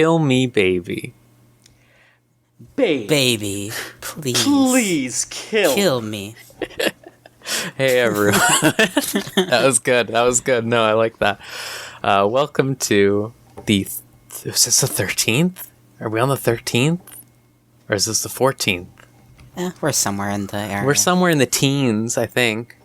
Kill Me Baby. Baby, please. Please Kill me. Hey, everyone. That was good. No, I like that. Welcome to the... Is this the 13th? Are we on the 13th? Or is this the 14th? We're somewhere in the area. We're somewhere in the teens, I think.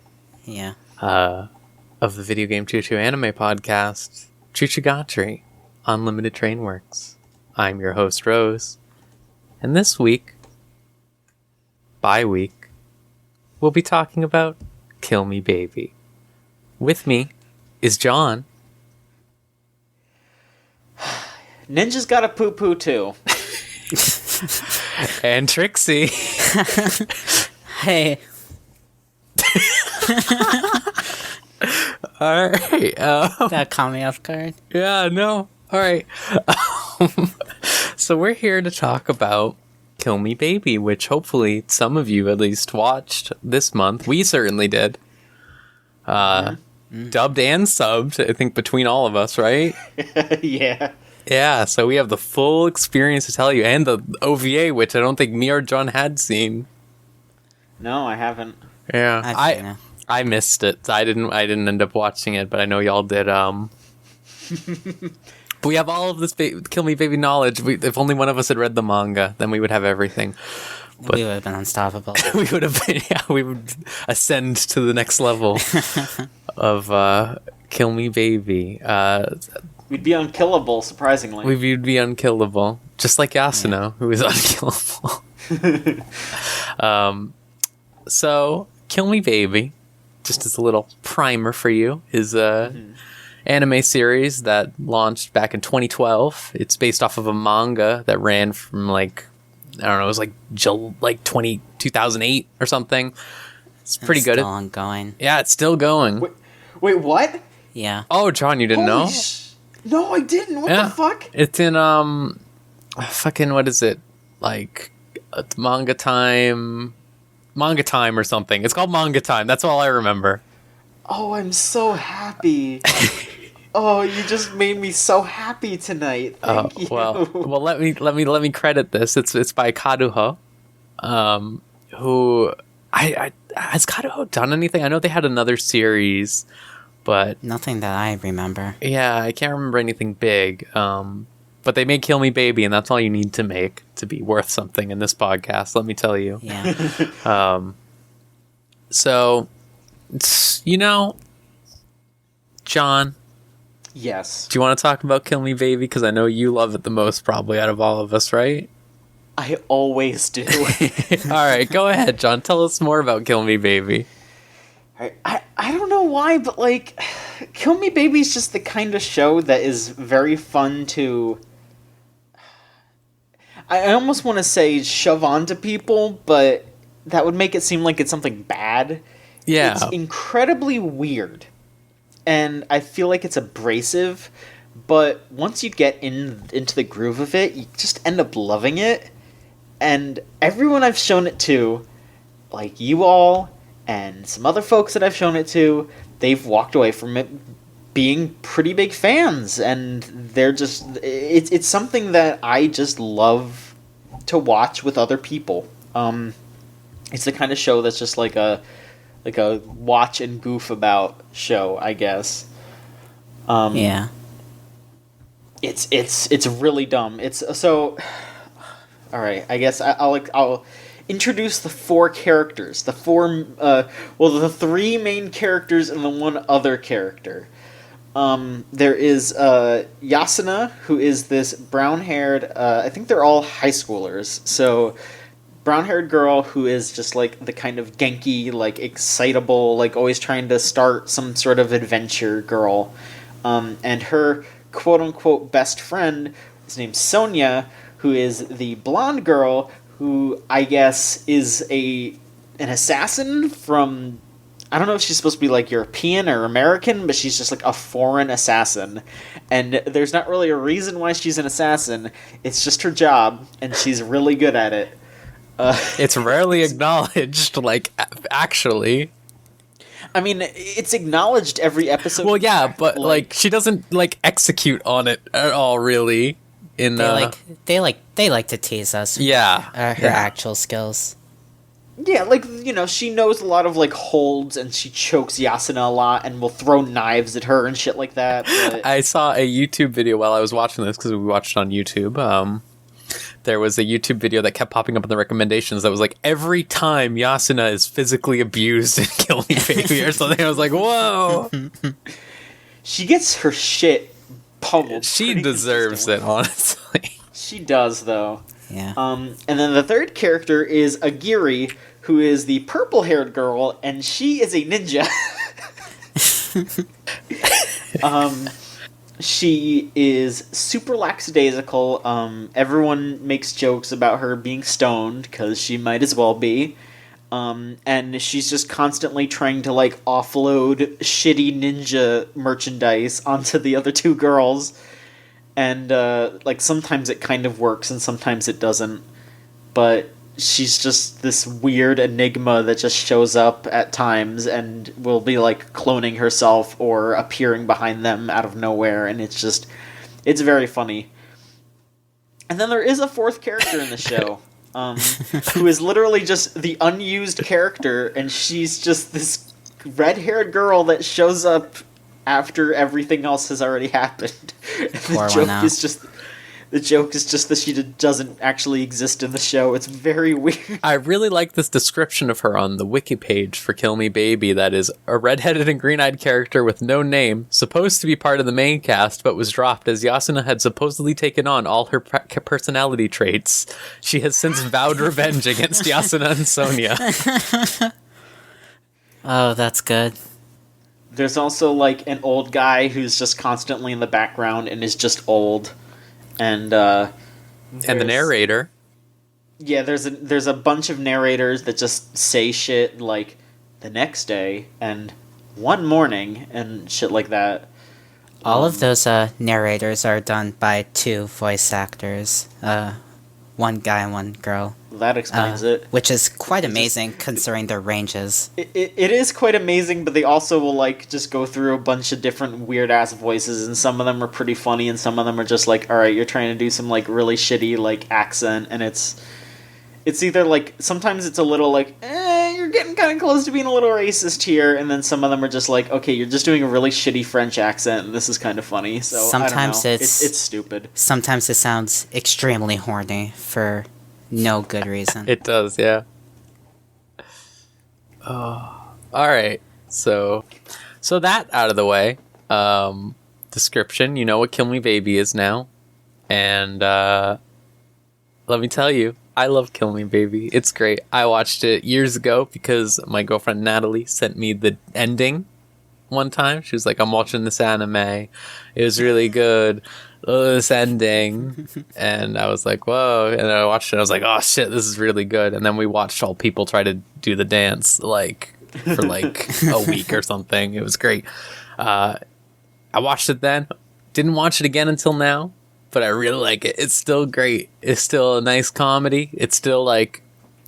Yeah. Of the Video Game Choo Choo Anime Podcast, Choochagatari, Unlimited Trainworks. I'm your host, Rose. And this week, we'll be talking about Kill Me Baby. With me is John. Ninja's got a poo-poo too. And Trixie. Hey. Alright. That caught me off guard. Yeah, no. Alright. So we're here to talk about Kill Me Baby, which hopefully some of you at least watched this month. We certainly did. Dubbed and subbed, I think, between all of us, right? Yeah. Yeah, so we have the full experience to tell you, and the OVA, which I don't think me or John had seen. No, I haven't. Yeah, I missed it. I didn't end up watching it, but I know y'all did. But we have all of this Kill Me Baby knowledge. If only one of us had read the manga, then we would have everything. But we would have been unstoppable. we would ascend to the next level of Kill Me Baby. We'd be unkillable, surprisingly. We'd be unkillable. Just like Yasuno, who is unkillable. So, Kill Me Baby, just as a little primer for you, is a anime series that launched back in 2012. It's based off of a manga that ran from I don't know, it was like 2008 or something. It's pretty good. Still ongoing. Yeah, it's still going. Wait, what? Yeah. Oh, John, you didn't know? No, I didn't. What the fuck? It's in fucking, what is it? Like manga time or something. It's called Manga Time. That's all I remember. Oh, I'm so happy. Oh, you just made me so happy tonight. Thank you. Well, let me credit this. It's by Kaduho, who has Kaduho done anything? I know they had another series, but nothing that I remember. Yeah, I can't remember anything big. But they made Kill Me Baby, and that's all you need to make to be worth something in this podcast, let me tell you. Yeah. So, John. Yes. Do you want to talk about Kill Me Baby? Because I know you love it the most, probably, out of all of us, right? I always do. All right, go ahead, John. Tell us more about Kill Me Baby. I don't know why, but, Kill Me Baby is just the kind of show that is very fun to... I almost want to say shove onto people, but that would make it seem like it's something bad. Yeah. It's incredibly weird. And I feel like it's abrasive, but once you get into the groove of it, you just end up loving it. And everyone I've shown it to, like you all and some other folks that I've shown it to, they've walked away from it being pretty big fans, and they're just it's something that I just love to watch with other people. It's the kind of show that's just like a watch and goof about show, I guess. Yeah. It's really dumb. It's so. All right, I guess I'll introduce the four characters. The three main characters and the one other character. There is Yasuna, who is this brown-haired. I think they're all high schoolers. So, brown-haired girl who is just the kind of Genki, excitable, always trying to start some sort of adventure girl. And her quote-unquote best friend is named Sonia, who is the blonde girl who I guess is an assassin from... I don't know if she's supposed to be European or American, but she's just a foreign assassin. And there's not really a reason why she's an assassin. It's just her job, and she's really good at it. It's rarely acknowledged, actually. I mean, it's acknowledged every episode. Well, yeah, but, she doesn't, execute on it at all, really. in they like to tease us. Yeah. Her actual skills. Yeah, like, you know, she knows a lot of, like, holds, and she chokes Yasuna a lot, and will throw knives at her and shit like that. But... I saw a YouTube video while I was watching this, because we watched it on YouTube. There was a YouTube video that kept popping up in the recommendations that was like, every time Yasuna is physically abused in Kill Me Baby or something. I was like, whoa! She gets her shit pummeled. She deserves it, honestly. She does, though. Yeah. And then the third character is Agiri, who is the purple-haired girl, and she is a ninja. She is super lackadaisical. Everyone makes jokes about her being stoned, because she might as well be. And she's just constantly trying to, like, offload shitty ninja merchandise onto the other two girls. And, like, sometimes it kind of works and sometimes it doesn't. But she's just this weird enigma that just shows up at times and will be, like, cloning herself or appearing behind them out of nowhere. And it's very funny. And then there is a fourth character in the show, who is literally just the unused character. And she's just this red-haired girl that shows up after everything else has already happened. The joke is just that she doesn't actually exist in the show. It's very weird. I really like this description of her on the wiki page for Kill Me Baby. That is a redheaded and green-eyed character with no name, supposed to be part of the main cast, but was dropped as Yasuna had supposedly taken on all her personality traits. She has since vowed revenge against Yasuna and Sonia. Oh, that's good. There's also, like, an old guy who's just constantly in the background and is just old. And the narrator. Yeah, there's a bunch of narrators that just say shit like the next day and one morning and shit like that. All of those narrators are done by two voice actors. One guy and one girl. That explains it. Which is quite amazing considering their ranges. It is quite amazing, but they also will, like, just go through a bunch of different weird-ass voices, and some of them are pretty funny, and some of them are just like, alright, you're trying to do some, like, really shitty, like, accent, and it's either, like, sometimes it's a little, like, you're getting kind of close to being a little racist here, and then some of them are just like, okay, you're just doing a really shitty French accent, and this is kind of funny, so sometimes I don't know. It's stupid. Sometimes it sounds extremely horny for no good reason. It does, yeah. Oh, alright, so that out of the way, description, you know what Kill Me Baby is now, and let me tell you, I love Kill Me Baby. It's great. I watched it years ago because my girlfriend Natalie sent me the ending one time. She was like, I'm watching this anime. It was really good. This ending. And I was like, whoa. And I watched it. I was like, oh shit, this is really good. And then we watched all people try to do the dance like for like a week or something. It was great. I watched it then. Didn't watch it again until now. But I really like it. It's still great. It's still a nice comedy. It's still like...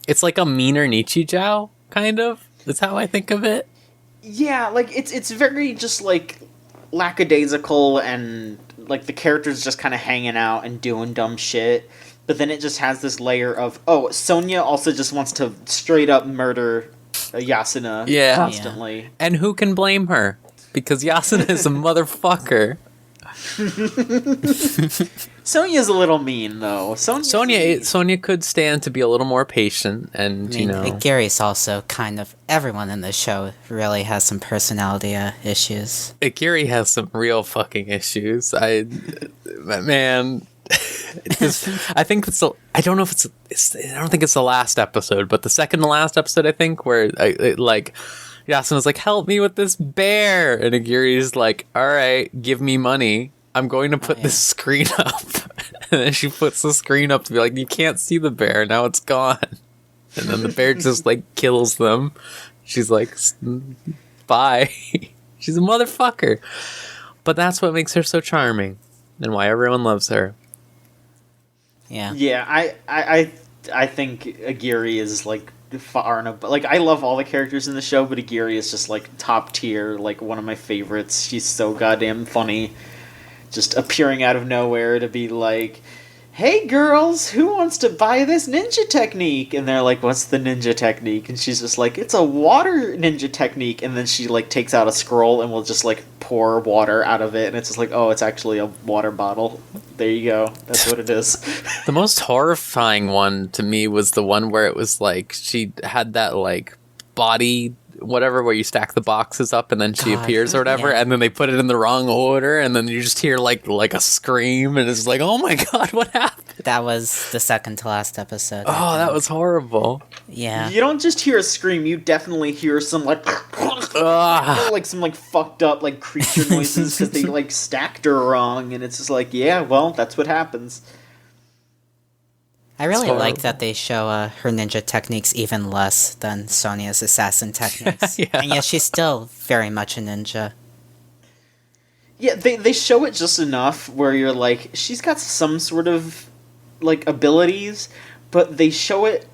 It's like a meaner Nichijou, kind of. That's how I think of it. Yeah, like, it's very just, like, lackadaisical and, like, the characters just kind of hanging out and doing dumb shit. But then it just has this layer of, oh, Sonia also just wants to straight up murder Yasuna constantly. Yeah. And who can blame her? Because Yasuna is a motherfucker. Sonia's a little mean, though. Sonia could stand to be a little more patient, and you know. Gary's also kind of everyone in the show really has some personality issues. Gary has some real fucking issues. I think it's. I don't know if it's. I don't think it's the last episode, but the second to last episode, I think, where Yasuna's like, help me with this bear. And Agiri's like, all right, give me money. I'm going to put this screen up. And then she puts the screen up to be like, you can't see the bear. Now it's gone. And then the bear just like kills them. She's like, bye. She's a motherfucker. But that's what makes her so charming and why everyone loves her. Yeah. Yeah, I think Agiri is like far and above. Like, I love all the characters in the show, but Agiri is just like top tier, like one of my favorites. She's so goddamn funny. just appearing out of nowhere to be like, "Hey girls, who wants to buy this ninja technique?" And they're like, "What's the ninja technique?" And she's just like, "It's a water ninja technique." And then she like takes out a scroll and will just like pour water out of it, and it's just like, "Oh, it's actually a water bottle." There you go. That's what it is. The most horrifying one to me was the one where it was like she had that like body whatever where you stack the boxes up and then she appears or whatever, and then they put it in the wrong order, and then you just hear like a scream, and it's like, oh my god, what happened? That was the second to last episode. Oh, that was horrible. Yeah. You don't just hear a scream, you definitely hear some like like some like fucked up like creature noises because they like stacked her wrong, and it's just like, yeah, well, that's what happens. I really like that they show her ninja techniques even less than Sonia's assassin techniques. Yeah. And yet she's still very much a ninja. Yeah, they show it just enough where you're like, she's got some sort of like abilities, but they show it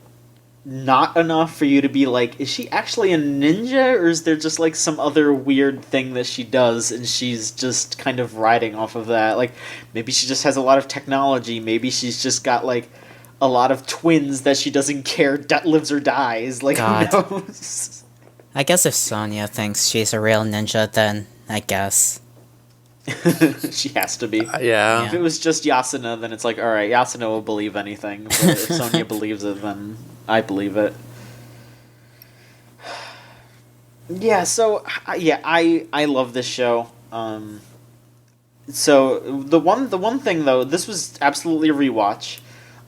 not enough for you to be like, is she actually a ninja, or is there just like some other weird thing that she does and she's just kind of riding off of that? Like, maybe she just has a lot of technology, maybe she's just got like a lot of twins that she doesn't care lives or dies. Like, God. who knows? I guess if Sonia thinks she's a real ninja, then I guess. She has to be. Yeah. If it was just Yasuna, then it's like, alright, Yasuna will believe anything. But if Sonia believes it, then I believe it. Yeah, so, yeah, I love this show. So, the one thing, though, this was absolutely a rewatch.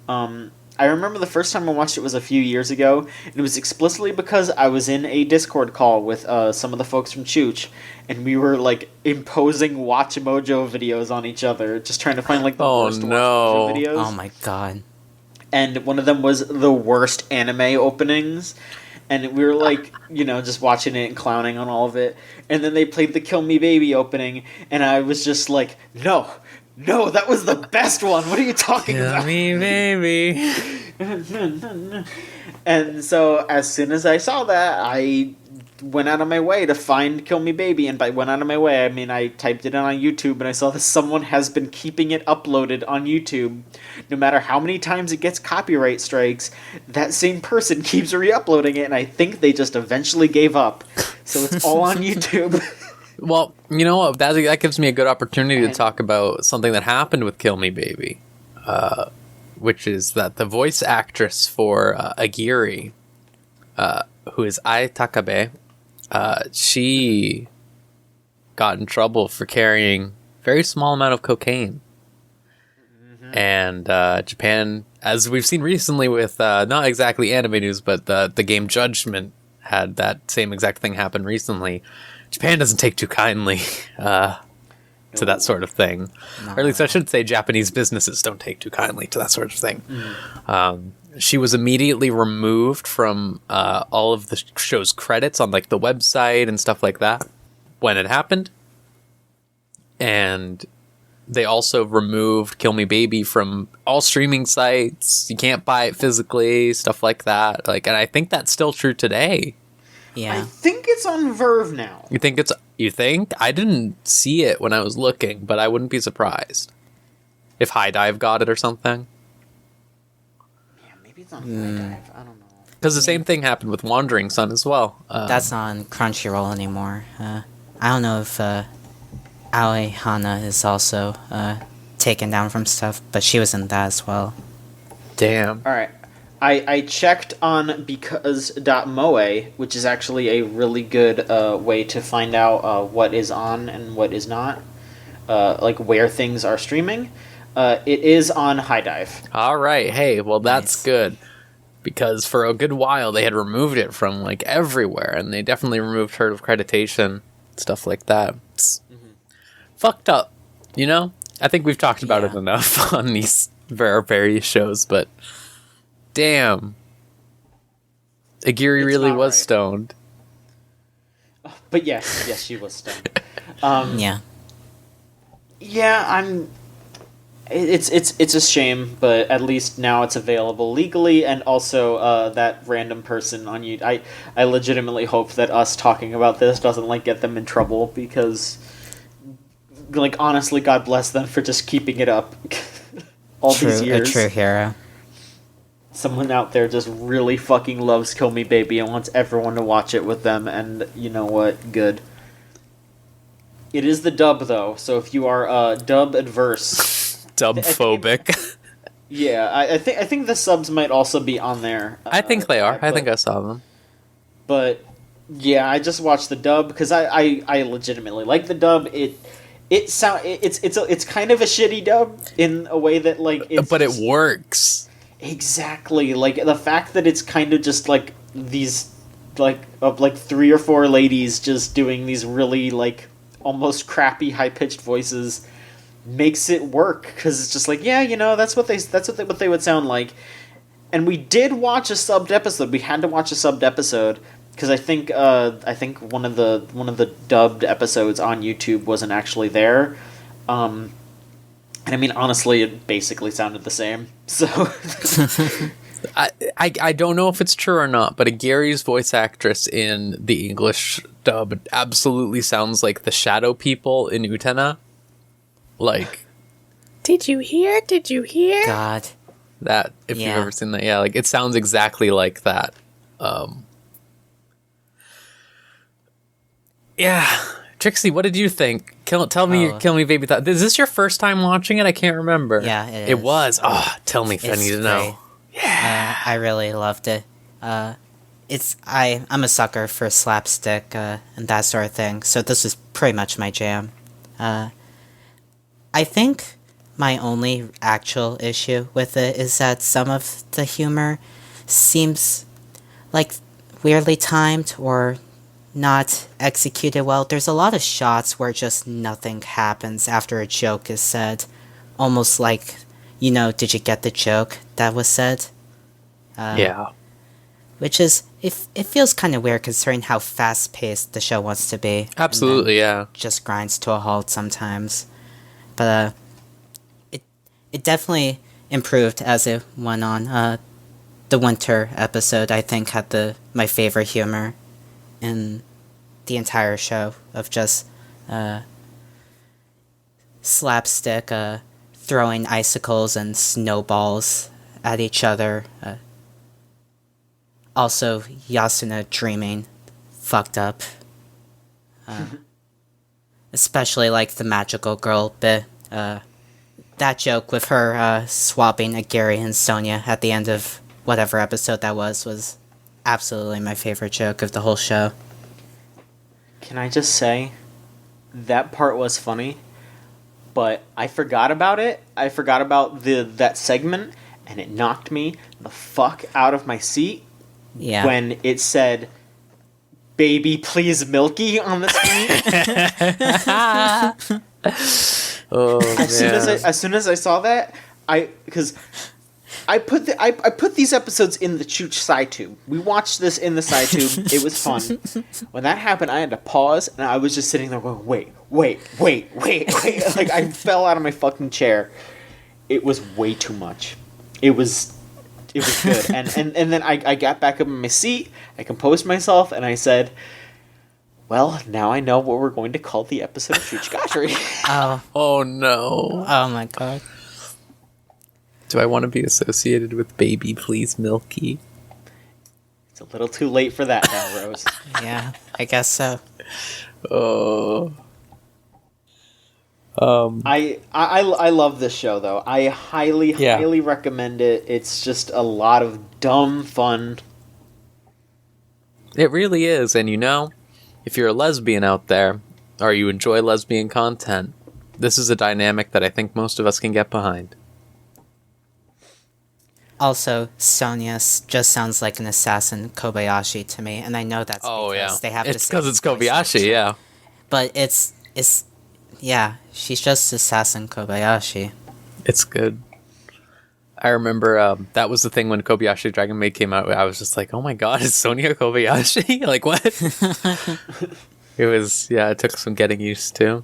I remember the first time I watched it was a few years ago, and it was explicitly because I was in a Discord call with some of the folks from Chooch, and we were, like, imposing Watch Mojo videos on each other, just trying to find, like, the worst Watch Mojo videos. Oh my god. And one of them was the worst anime openings, and we were, like, you know, just watching it and clowning on all of it, and then they played the Kill Me Baby opening, and I was just like, no, that was the best one. What are you talking about? Kill me, baby. And so as soon as I saw that, I went out of my way to find Kill Me Baby. And by went out of my way, I mean I typed it in on YouTube, and I saw that someone has been keeping it uploaded on YouTube. No matter how many times it gets copyright strikes, that same person keeps re-uploading it, and I think they just eventually gave up. So it's all on YouTube. Well, you know what? That gives me a good opportunity to talk about something that happened with Kill Me Baby, which is that the voice actress for Agiri, who is Ai Takabe, she got in trouble for carrying a very small amount of cocaine. Mm-hmm. And Japan, as we've seen recently with not exactly anime news, but the game Judgment had that same exact thing happen recently. Japan doesn't take too kindly to that sort of thing. No. Or at least I should say Japanese businesses don't take too kindly to that sort of thing. She was immediately removed from all of the show's credits on like the website and stuff like that when it happened. And they also removed Kill Me Baby from all streaming sites. You can't buy it physically, stuff like that. Like, and I think that's still true today. Yeah. I think it's on Verve now. You think? I didn't see it when I was looking, but I wouldn't be surprised if High Dive got it or something. Yeah, maybe it's on High Dive. I don't know. Because the same thing happened with Wandering Sun as well. That's not on Crunchyroll anymore. I don't know if Aoi Hana is also taken down from stuff, but she was in that as well. Damn. All right. I checked on because.moe, which is actually a really good way to find out what is on and what is not, like where things are streaming. It is on High Dive. All right. Hey, well, that's Nice. good. Because for a good while, they had removed it from, like, everywhere. And they definitely removed her accreditation, stuff like that. It's fucked up, you know? I think we've talked about it enough on these various shows, but... Damn. Agiri really was stoned. But yes, she was stoned. Yeah. Yeah, it's a shame, but at least now it's available legally, and also that random person on YouTube. I legitimately hope that us talking about this doesn't like get them in trouble, because like honestly, God bless them for just keeping it up all these years. A true hero. Someone out there just really fucking loves Kill Me Baby and wants everyone to watch it with them, and you know what? Good. It is the dub, though, so if you are dub adverse... Dub-phobic. Yeah, I think the subs might also be on there. I think they are. I think I saw them. But, yeah, I just watched the dub, because I legitimately like the dub. It's kind of a shitty dub in a way that, like... But it works. Exactly, like the fact that it's kind of just like these like 3 or 4 ladies just doing these really like almost crappy high pitched voices makes it work, because it's just like, yeah, you know, that's what they would sound like. And we did watch a subbed episode. We had to watch a subbed episode because I think one of the dubbed episodes on YouTube wasn't actually there. And I mean, honestly, it basically sounded the same. So, I don't know if it's true or not, but Gary's voice actress in the English dub absolutely sounds like the shadow people in Utena. Like, did you hear? Did you hear? God, that if you've ever seen that, yeah, like it sounds exactly like that. Yeah. Trixie, what did you think? Tell me your Kill Me Baby thought. Is this your first time watching it? I can't remember. Yeah, it is. It was. Oh, tell me if I need to know. Yeah. I really loved it. I'm a sucker for slapstick and that sort of thing, so this was pretty much my jam. I think my only actual issue with it is that some of the humor seems like weirdly timed or not executed well. There's a lot of shots where just nothing happens after a joke is said. Almost like, you know, did you get the joke that was said? Yeah. Which is, it feels kind of weird considering how fast-paced the show wants to be. Absolutely, yeah. Just grinds to a halt sometimes. But, it definitely improved as it went on. The winter episode, I think, had my favorite humor in the entire show of just slapstick throwing icicles and snowballs at each other. Also, Yasuna dreaming fucked up. Especially like the magical girl bit. That joke with her swapping a Gary and Sonia at the end of whatever episode that was absolutely my favorite joke of the whole show. Can I just say, that part was funny, but I forgot about it. I forgot about that segment, and it knocked me the fuck out of my seat when it said, "Baby, please, Milky" on the screen. As soon as I saw that, because I put these episodes in the Chooch side tube. We watched this in the side tube. It was fun. When that happened, I had to pause, and I was just sitting there going, wait. Like, I fell out of my fucking chair. It was way too much. It was good. And then I got back up in my seat, I composed myself, and I said, well, now I know what we're going to call the episode of Choochagatari. Oh no. Oh my god. Do I want to be associated with Baby Please Milky? It's a little too late for that now, Rose. Yeah, I guess so. Oh. I love this show, though. I highly recommend it. It's just a lot of dumb fun. It really is, and you know, if you're a lesbian out there, or you enjoy lesbian content, this is a dynamic that I think most of us can get behind. Also, Sonya just sounds like an assassin Kobayashi to me, and I know that's because they have it's because it's Kobayashi, yeah. But it's she's just assassin Kobayashi. It's good. I remember that was the thing when Kobayashi Dragon Maid came out. I was just like, oh my god, is Sonya Kobayashi? Like, what? It took some getting used to.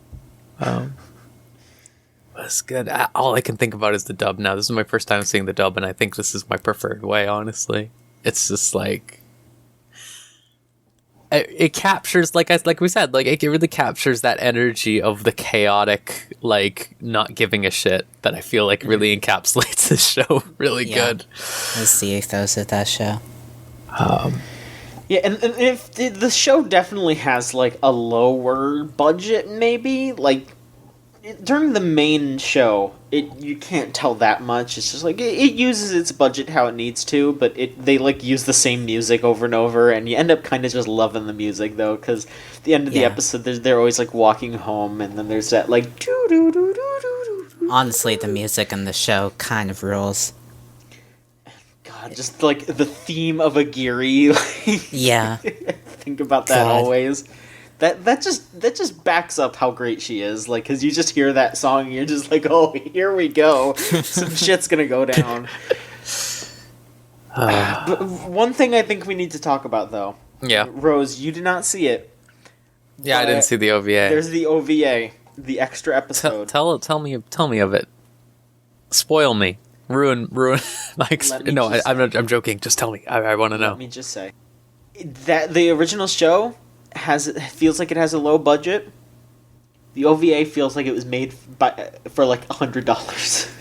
That's good. All I can think about is the dub now. This is my first time seeing the dub, and I think this is my preferred way, honestly. It's just like... it captures, like we said, like it really captures that energy of the chaotic, like not giving a shit that I feel like really encapsulates this show really good. That's the ethos of that show. Yeah, and if the show definitely has like a lower budget, maybe like during the main show, you can't tell that much. It's just like it uses its budget how it needs to, but they like use the same music over and over, and you end up kind of just loving the music though, because the end of the episode, they're always like walking home, and then there's that like doo doo doo doo doo doo. Honestly, the music in the show kind of rules. God, just like the theme of Agiri. Yeah. Think about that always. That just backs up how great she is, like, because you just hear that song and you're just like, oh, here we go, some shit's gonna go down. But one thing I think we need to talk about, though. Yeah. Rose, you did not see it. Yeah, I didn't see the OVA. There's the OVA, the extra episode. Tell me of it. Spoil me. Ruin. I'm joking. Just tell me. I want to know. Let me just say that the original show feels like it has a low budget. The OVA feels like it was made for like $100.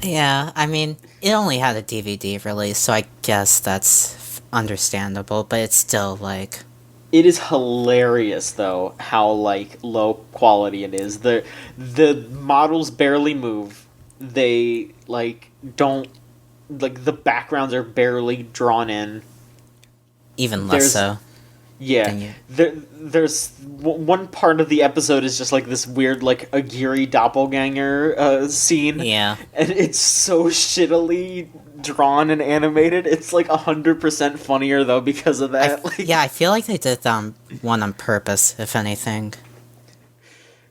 Yeah, I mean, it only had a DVD release, so I guess that's understandable, but it's still like... It is hilarious, though, how like low quality it is. The models barely move. They like don't, like, the backgrounds are barely drawn in. Even less so. Yeah, there's one part of the episode is just like this weird like Agiri doppelganger scene. Yeah, and it's so shittily drawn and animated. It's like 100% funnier though because of that. I feel like they did one on purpose, if anything.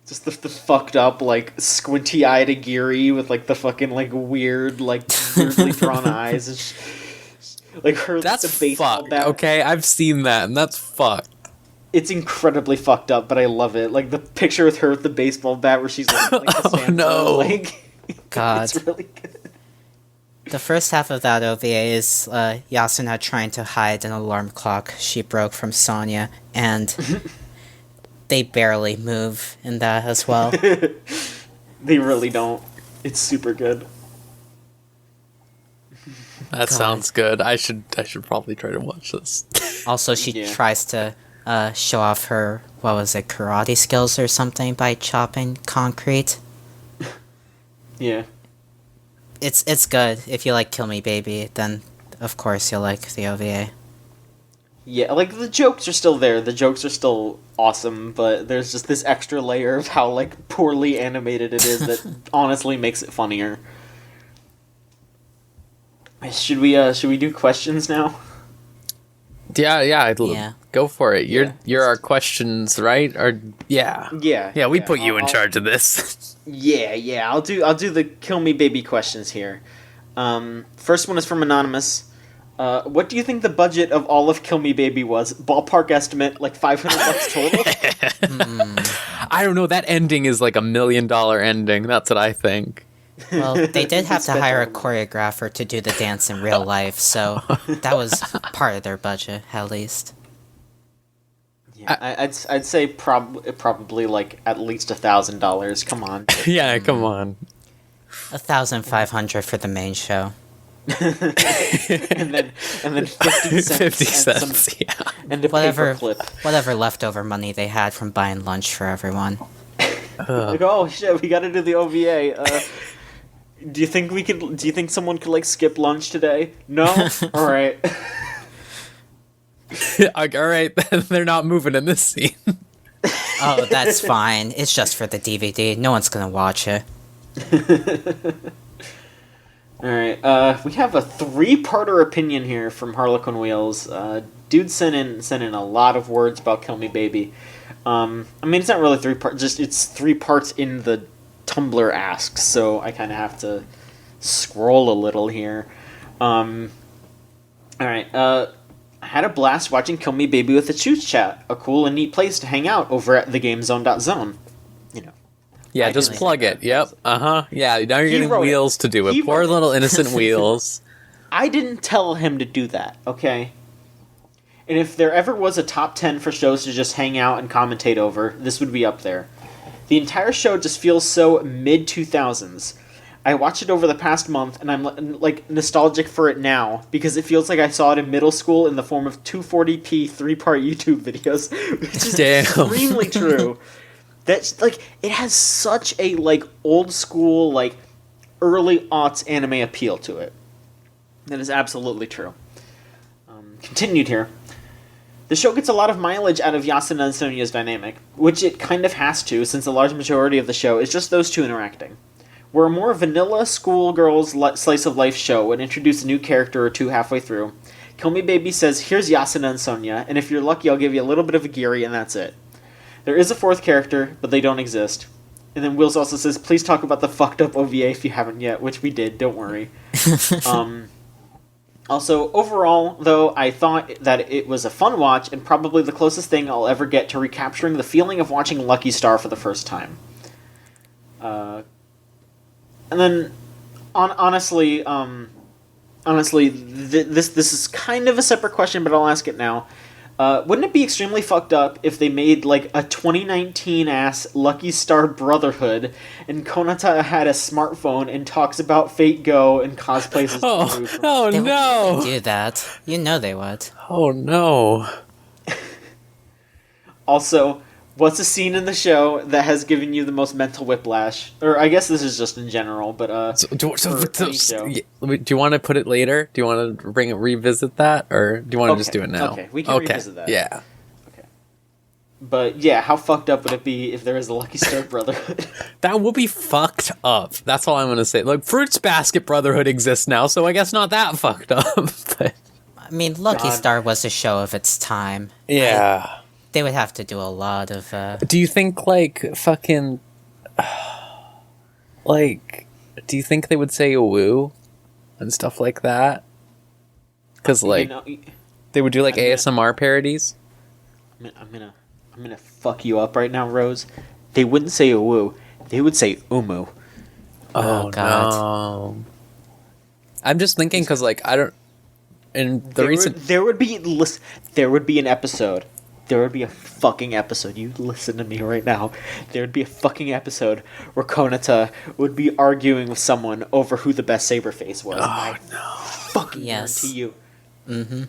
Just the fucked up like squinty eyed Agiri with like the fucking like weird like weirdly drawn eyes. And like her, that's the baseball fucked. bat. Okay, I've seen that, and that's fucked. It's incredibly fucked up, but I love it. Like the picture with her with the baseball bat, where she's like the Santa, no, like, God, it's really good. The first half of that OVA is Yasuna trying to hide an alarm clock she broke from Sonya, and they barely move in that as well. They really don't. It's super good. That sounds good. I should probably try to watch this. Also, she tries to show off her, what was it, karate skills or something by chopping concrete. Yeah. It's good. If you like Kill Me Baby, then of course you'll like the OVA. Yeah, like the jokes are still there. The jokes are still awesome, but there's just this extra layer of how like poorly animated it is that honestly makes it funnier. Should we do questions now? Yeah. Go for it. Yeah. You're our questions, right? Or yeah. We put you in charge of this. Yeah. I'll do the Kill Me Baby questions here. First one is from Anonymous. What do you think the budget of all of Kill Me Baby was? Ballpark estimate, like $500 total. I don't know. That ending is like $1 million ending. That's what I think. Well, they did have to hire a choreographer to do the dance in real life, so that was part of their budget, at least. Yeah, I'd say probably like at least $1,000. Come on. Yeah, come on. 1,500 for the main show. and then 50 cents. 50 cents. And a paperclip. Whatever leftover money they had from buying lunch for everyone. Like, oh shit, we got to do the OVA. Do you think someone could like skip lunch today? No? All right. All right, they're not moving in this scene. Oh, that's fine. It's just for the DVD. No one's gonna watch it. All right. We have a 3-parter opinion here from Harlequin Wheels. Dude sent in a lot of words about Kill Me Baby. I mean, it's not really 3 parts. Just it's 3 parts in the Tumblr asks, so I kind of have to scroll a little here. All right. I had a blast watching Kill Me Baby with the Chooch Chat, a cool and neat place to hang out over at thegamezone.zone. You know. Yeah, just plug it. Yep. Yeah, now you're getting Wheels to do it. Poor little innocent Wheels. I didn't tell him to do that, okay? And if there ever was a top 10 for shows to just hang out and commentate over, this would be up there. The entire show just feels so mid-2000s. I watched it over the past month, and I'm like nostalgic for it now, because it feels like I saw it in middle school in the form of 240p 3-part YouTube videos, which is extremely true. That's like, it has such a like old school, like early aughts anime appeal to it. That is absolutely true. Continued here. The show gets a lot of mileage out of Yasuna and Sonya's dynamic, which it kind of has to, since the large majority of the show is just those two interacting. Where a more vanilla schoolgirl's slice-of-life show would introduce a new character or two halfway through, Kill Me Baby says, here's Yasuna and Sonya, and if you're lucky I'll give you a little bit of a Giri, and that's it. There is a fourth character, but they don't exist. And then Wills also says, please talk about the fucked up OVA if you haven't yet, which we did, don't worry. Also, overall, though, I thought that it was a fun watch, and probably the closest thing I'll ever get to recapturing the feeling of watching Lucky Star for the first time. And then, honestly, this is kind of a separate question, but I'll ask it now. Wouldn't it be extremely fucked up if they made, like, a 2019-ass Lucky Star Brotherhood, and Konata had a smartphone and talks about Fate Go and cosplays as Oh They no! would do that. You know they would. Oh no! Also, what's a scene in the show that has given you the most mental whiplash? Or I guess this is just in general, but Do you want to put it later? Do you want to revisit that, or do you want to just do it now? Okay, we can revisit that. Yeah. Okay. But yeah, how fucked up would it be if there was a Lucky Star Brotherhood? That will be fucked up. That's all I'm gonna say. Like, Fruits Basket Brotherhood exists now, so I guess not that fucked up. But I mean, Lucky Star was a show of its time. yeah. They would have to do a lot of, Do you think, like, fucking... like, do you think they would say woo and stuff like that? Because, like, they would do, like, ASMR parodies? I'm gonna fuck you up right now, Rose. They wouldn't say woo. They would say umu. Oh, God. No. I'm just thinking, because, like, I don't... And there would be an episode. There would be a fucking episode. You listen to me right now. There would be a fucking episode where Konata would be arguing with someone over who the best Saberface was. Oh, no. Fucking guarantee you. Mm-hmm.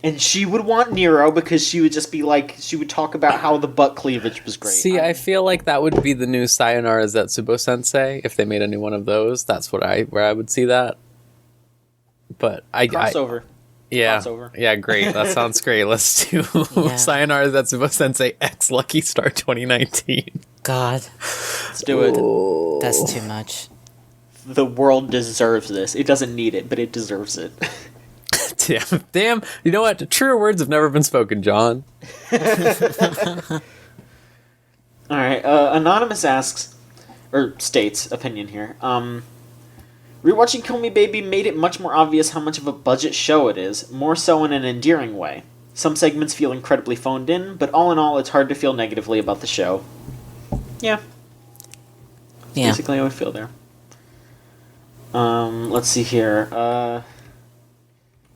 And she would want Nero because she would just be like, she would talk about how the butt cleavage was great. See, I feel like that would be the new Sayonara Zetsubo Sensei if they made a new one of those. That's where I would see that. But crossover. Yeah, crossover. Yeah, great. That sounds great. Let's do Sayonara Zetsubo Sensei X Lucky Star 2019. God. Let's do it. That's too much. The world deserves this. It doesn't need it, but it deserves it. Damn. You know what? Truer words have never been spoken, John. Alright, Anonymous asks, or states, opinion here. Rewatching Kill Me Baby made it much more obvious how much of a budget show it is, more so in an endearing way. Some segments feel incredibly phoned in, but all in all, it's hard to feel negatively about the show. Yeah. Basically how I feel there. Let's see here.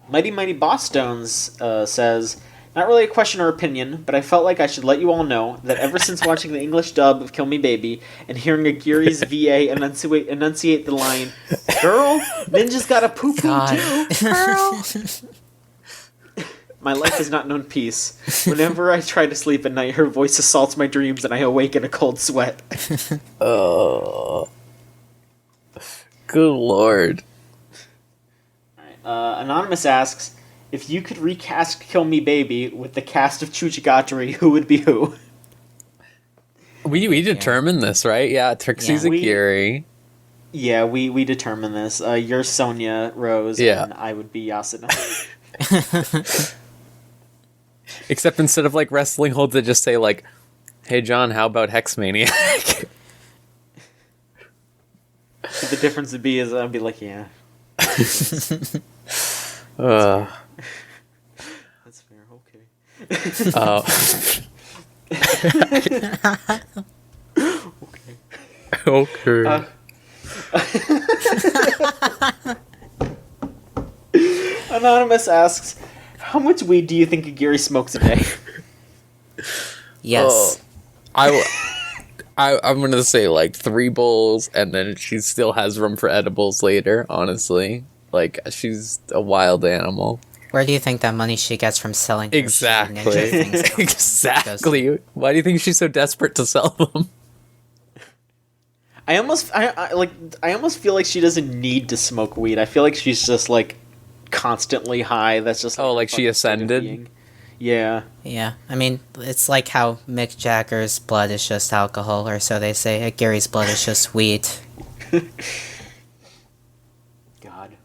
Mighty Mighty Boss Stones says, not really a question or opinion, but I felt like I should let you all know that ever since watching the English dub of Kill Me Baby and hearing Agiri's VA enunciate the line, "Girl, ninja's got a poo-poo too, girl." My life has not known peace. Whenever I try to sleep at night, her voice assaults my dreams and I awake in a cold sweat. Oh. Good lord. Anonymous asks, if you could recast Kill Me Baby with the cast of Choochagatari, who would be who? We determined this, right? Yeah, Trixie's Akiri. Yeah, we determined this. You're Sonya, Rose, and I would be Yasuna. Except instead of, like, wrestling holds, they just say, like, hey, John, how about Hex Maniac? The difference would be is I'd be like, yeah. That's fair, okay. Okay. Anonymous asks, How much weed do you think Gary smokes a day? Yes. I'm gonna say like 3 bowls, and then she still has room for edibles later. Honestly, like she's a wild animal. Where do you think that money she gets from selling her shitty ninja Exactly. things comes? Exactly. Why do you think she's so desperate to sell them? I almost feel like she doesn't need to smoke weed. I feel like she's just like constantly high. That's just Like she fucking state of ascended? being. Yeah. Yeah, I mean, it's like how Mick Jagger's blood is just alcohol, or so they say. Gary's blood is just weed. God.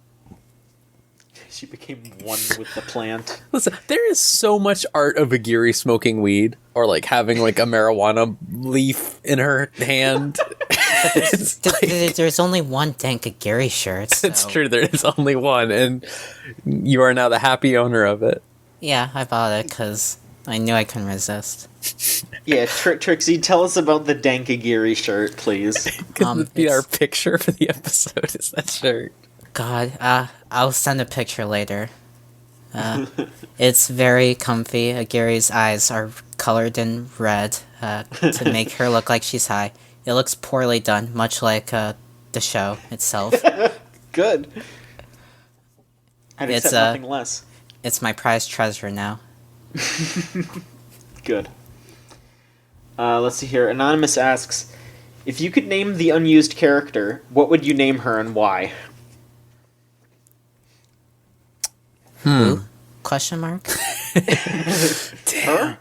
She became one with the plant. Listen, there is so much art of Agiri smoking weed, or like having like a marijuana leaf in her hand. It's like- There's only one Dank Gary shirt. So. it's true, there is only one, and you are now the happy owner of it. Yeah, I bought it because I knew I couldn't resist. Yeah, Trixie, tell us about the Dankagiri shirt, please. Could this be our it's- picture for the episode? Is that shirt? God, I'll send a picture later. It's very comfy. Gary's eyes are colored in red to make her look like she's high. It looks poorly done, much like the show itself. Good. I'd It's, accept nothing less. It's my prized treasure now. Good. Let's see here. Anonymous asks, if you could name the unused character, what would you name her and why? Who? Question mark? Her?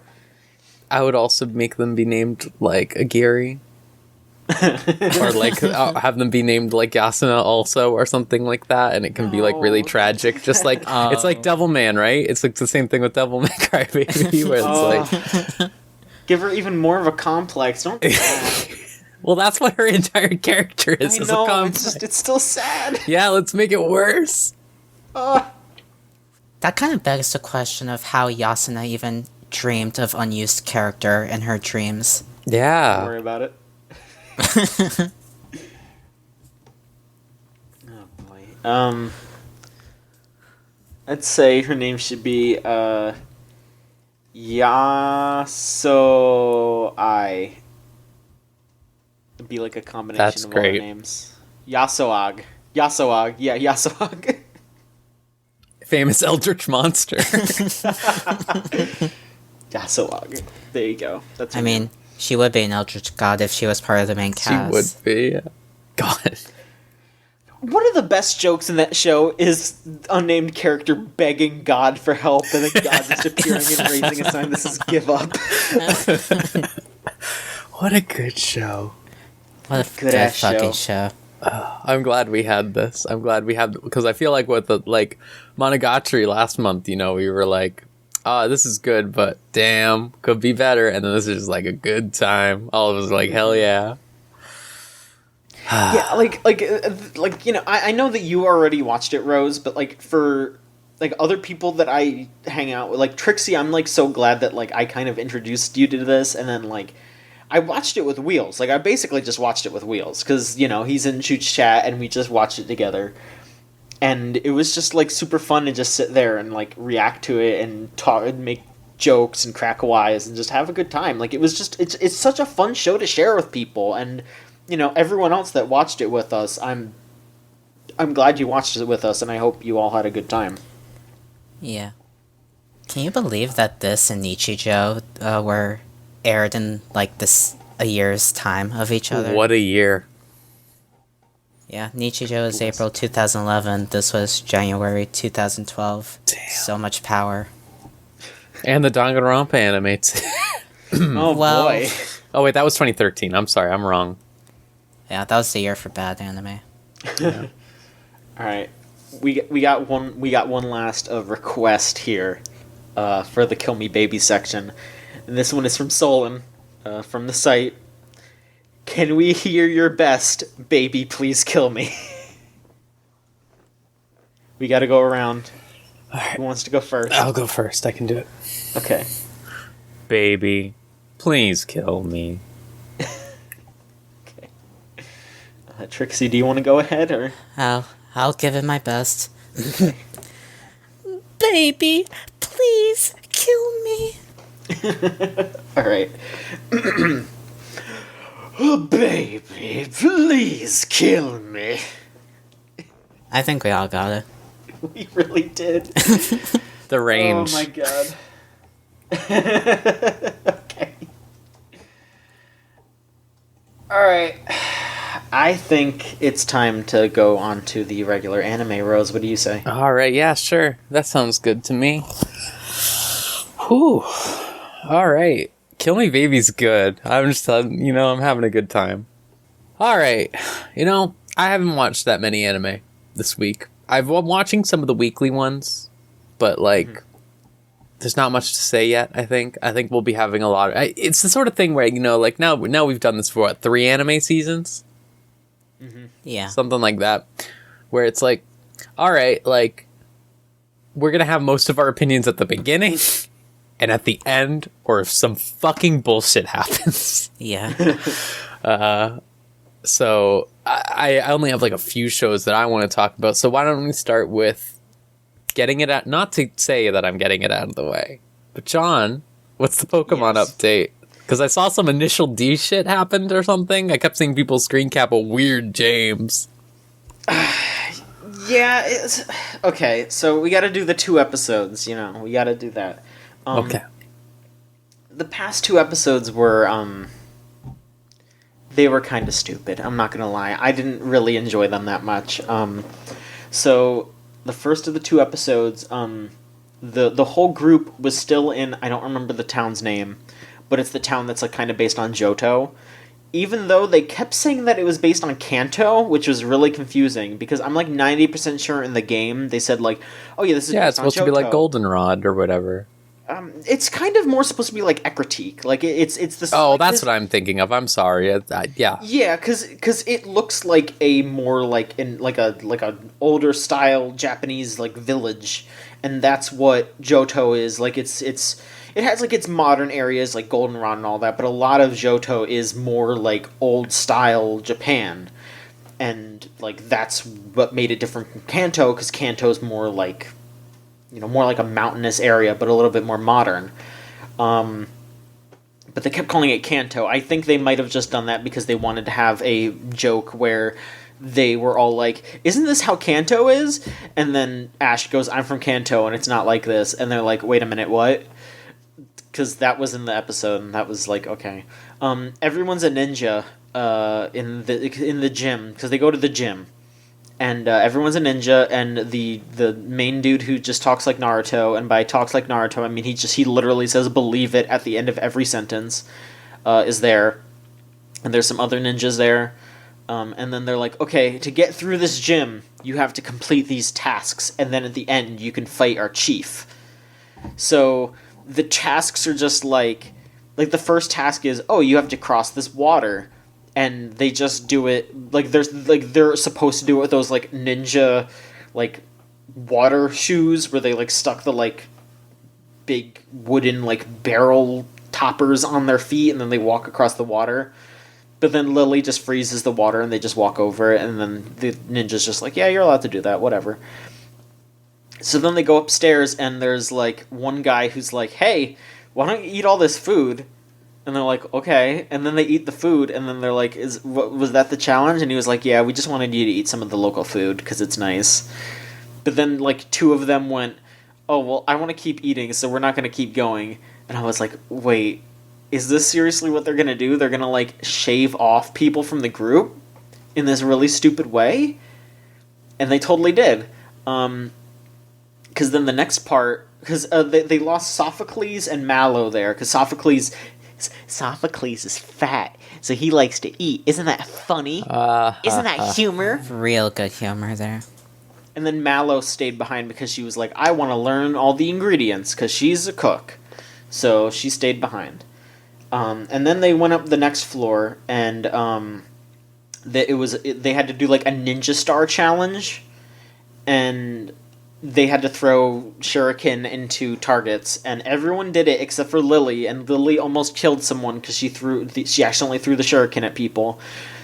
I would also make them be named like Agiri. Or like have them be named like Yasuna also, or something like that, and it can be like really No. tragic, just like it's like Devilman, right? It's like the same thing with Devilman Crybaby, where it's like, Give her even more of a complex. Don't do that. well, that's what her entire character is. I is a know, complex. it's still sad. Yeah, let's make it worse. That kind of begs the question of how Yasuna even dreamed of unused character in her dreams. Don't Yeah, worry about it. Oh boy. I'd say her name should be Yasoi. It'd be like a combination That's of all her great. names. Yasoag. Yasoag. Yeah, Yasoag. famous eldritch monster. Yasoag. There you go. That's her I mean, she would be an eldritch god if she was part of the main She cast. would be. God. One of the best jokes in that show is unnamed character begging God for help, and then God just appearing and raising a sign that says "Give up." What a good show. What a Good good ass fucking show. show. I'm glad we had this. I'm glad we had, because I feel like with the like Monogatari last month, you know, we were like, oh, this is good, but damn, could be better. And then this is just like a good time. All of us are like, hell yeah. Yeah, like you know, I know that you already watched it, Rose, but like for like other people that I hang out with, like Trixie, I'm like so glad that like I kind of introduced you to this, and then like I watched it with Wheels. Like I basically just watched it with Wheels because you know he's in Chooch chat and we just watched it together, and it was just like super fun to just sit there and like react to it and talk and make jokes and crack wise and just have a good time. Like it was just it's such a fun show to share with people, and you know everyone else that watched it with us. I'm glad you watched it with us, and I hope you all had a good time. Yeah. Can you believe that this and Nichijou were aired in like a year's time of each other? What a year. Yeah, Nichijou is April 2011. This was January 2012. Damn. So much power. And the Danganronpa animates. Oh Well- boy. Oh, wait, that was 2013. I'm sorry, I'm wrong. Yeah, that was the year for bad anime. All right, we got one last request here for the Kill Me Baby section, and this one is from Solon from the site. Can we hear your best, baby? Please kill me. We got to go around. Who wants to go first? I'll go first. I can do it. Okay. Baby, please kill me. Trixie, do you want to go ahead or? I'll give it my best. Baby, please Please kill me. All right. Oh, baby, please kill me. I think we all got it. We really did. The range. Oh my god. Okay. Alright. I think it's time to go on to the regular anime, Rose. What do you say? All right, yeah, sure. That sounds good to me. Whew. All right. Kill Me Baby's good. I'm just, I'm having a good time. All right. I haven't watched that many anime this week. I'm watching some of the weekly ones, but, there's not much to say yet, I think. I think we'll be having a lot of... It's the sort of thing where, now we've done this for, 3 anime seasons? Mm-hmm. Yeah. Something like that. Where it's like, all right, we're going to have most of our opinions at the beginning and at the end, or if some fucking bullshit happens. Yeah. So I only have a few shows that I want to talk about. So why don't we start with getting it out? Not to say that I'm getting it out of the way, but John, what's the Pokemon update? Because I saw some initial D shit happened or something. I kept seeing people screen cap a weird James. Yeah, it's... Okay, so we gotta do the 2 episodes, We gotta do that. Okay. The past 2 episodes were, they were kind of stupid, I'm not gonna lie. I didn't really enjoy them that much. So, the first of the 2 episodes, the whole group was still in... I don't remember the town's name, but it's the town that's kind of based on Johto. Even though they kept saying that it was based on Kanto, which was really confusing, because I'm 90% sure in the game they said oh yeah, this is Yeah, it's supposed to be like Johto. Goldenrod or whatever. It's kind of more supposed to be like Ekritique. It's the... Oh, that's what I'm thinking of. I'm sorry. Yeah. Yeah, because it looks like a more a older style Japanese village, and that's what Johto is. It has its modern areas like Goldenrod and all that, but a lot of Johto is more old style Japan, and that's what made it different from Kanto, because Kanto's more more like a mountainous area, but a little bit more modern. But they kept calling it Kanto. I think they might have just done that because they wanted to have a joke where they were all like, isn't this how Kanto is? And then Ash goes, I'm from Kanto, and it's not like this. And they're like, wait a minute, what? Because that was in the episode, and that was okay. Everyone's a ninja in the gym, because they go to the gym. And everyone's a ninja, and the main dude who just talks like Naruto, and by talks like Naruto, I mean he literally says believe it at the end of every sentence, is there. And there's some other ninjas there. And then they're like, okay, to get through this gym, you have to complete these tasks, and then at the end, you can fight our chief. So the tasks are just the first task is, oh, you have to cross this water. And they just do it they're supposed to do it with those ninja water shoes where they stuck the big wooden barrel toppers on their feet, and then they walk across the water. But then Lily just freezes the water and they just walk over it, and then the ninja's just yeah, you're allowed to do that, whatever. So then they go upstairs, and there's one guy who's hey, why don't you eat all this food? And they're like, okay. And then they eat the food, and then they're like, was that the challenge? And he was like, yeah, we just wanted you to eat some of the local food, because it's nice. But then, 2 of them went, oh, well, I want to keep eating, so we're not going to keep going. And I was like, wait, is this seriously what they're going to do? They're going to, shave off people from the group in this really stupid way? And they totally did. Because then the next part... Because they lost Sophocles and Mallow there, because Sophocles is fat, so he likes to eat. Isn't that funny? Isn't that humor? Real good humor there. And then Mallow stayed behind because she was like, I want to learn all the ingredients, because she's a cook. So she stayed behind. And then they went up the next floor, and they had to do a ninja star challenge, and they had to throw shuriken into targets, and everyone did it except for Lily, and Lily almost killed someone because she accidentally threw the shuriken at people.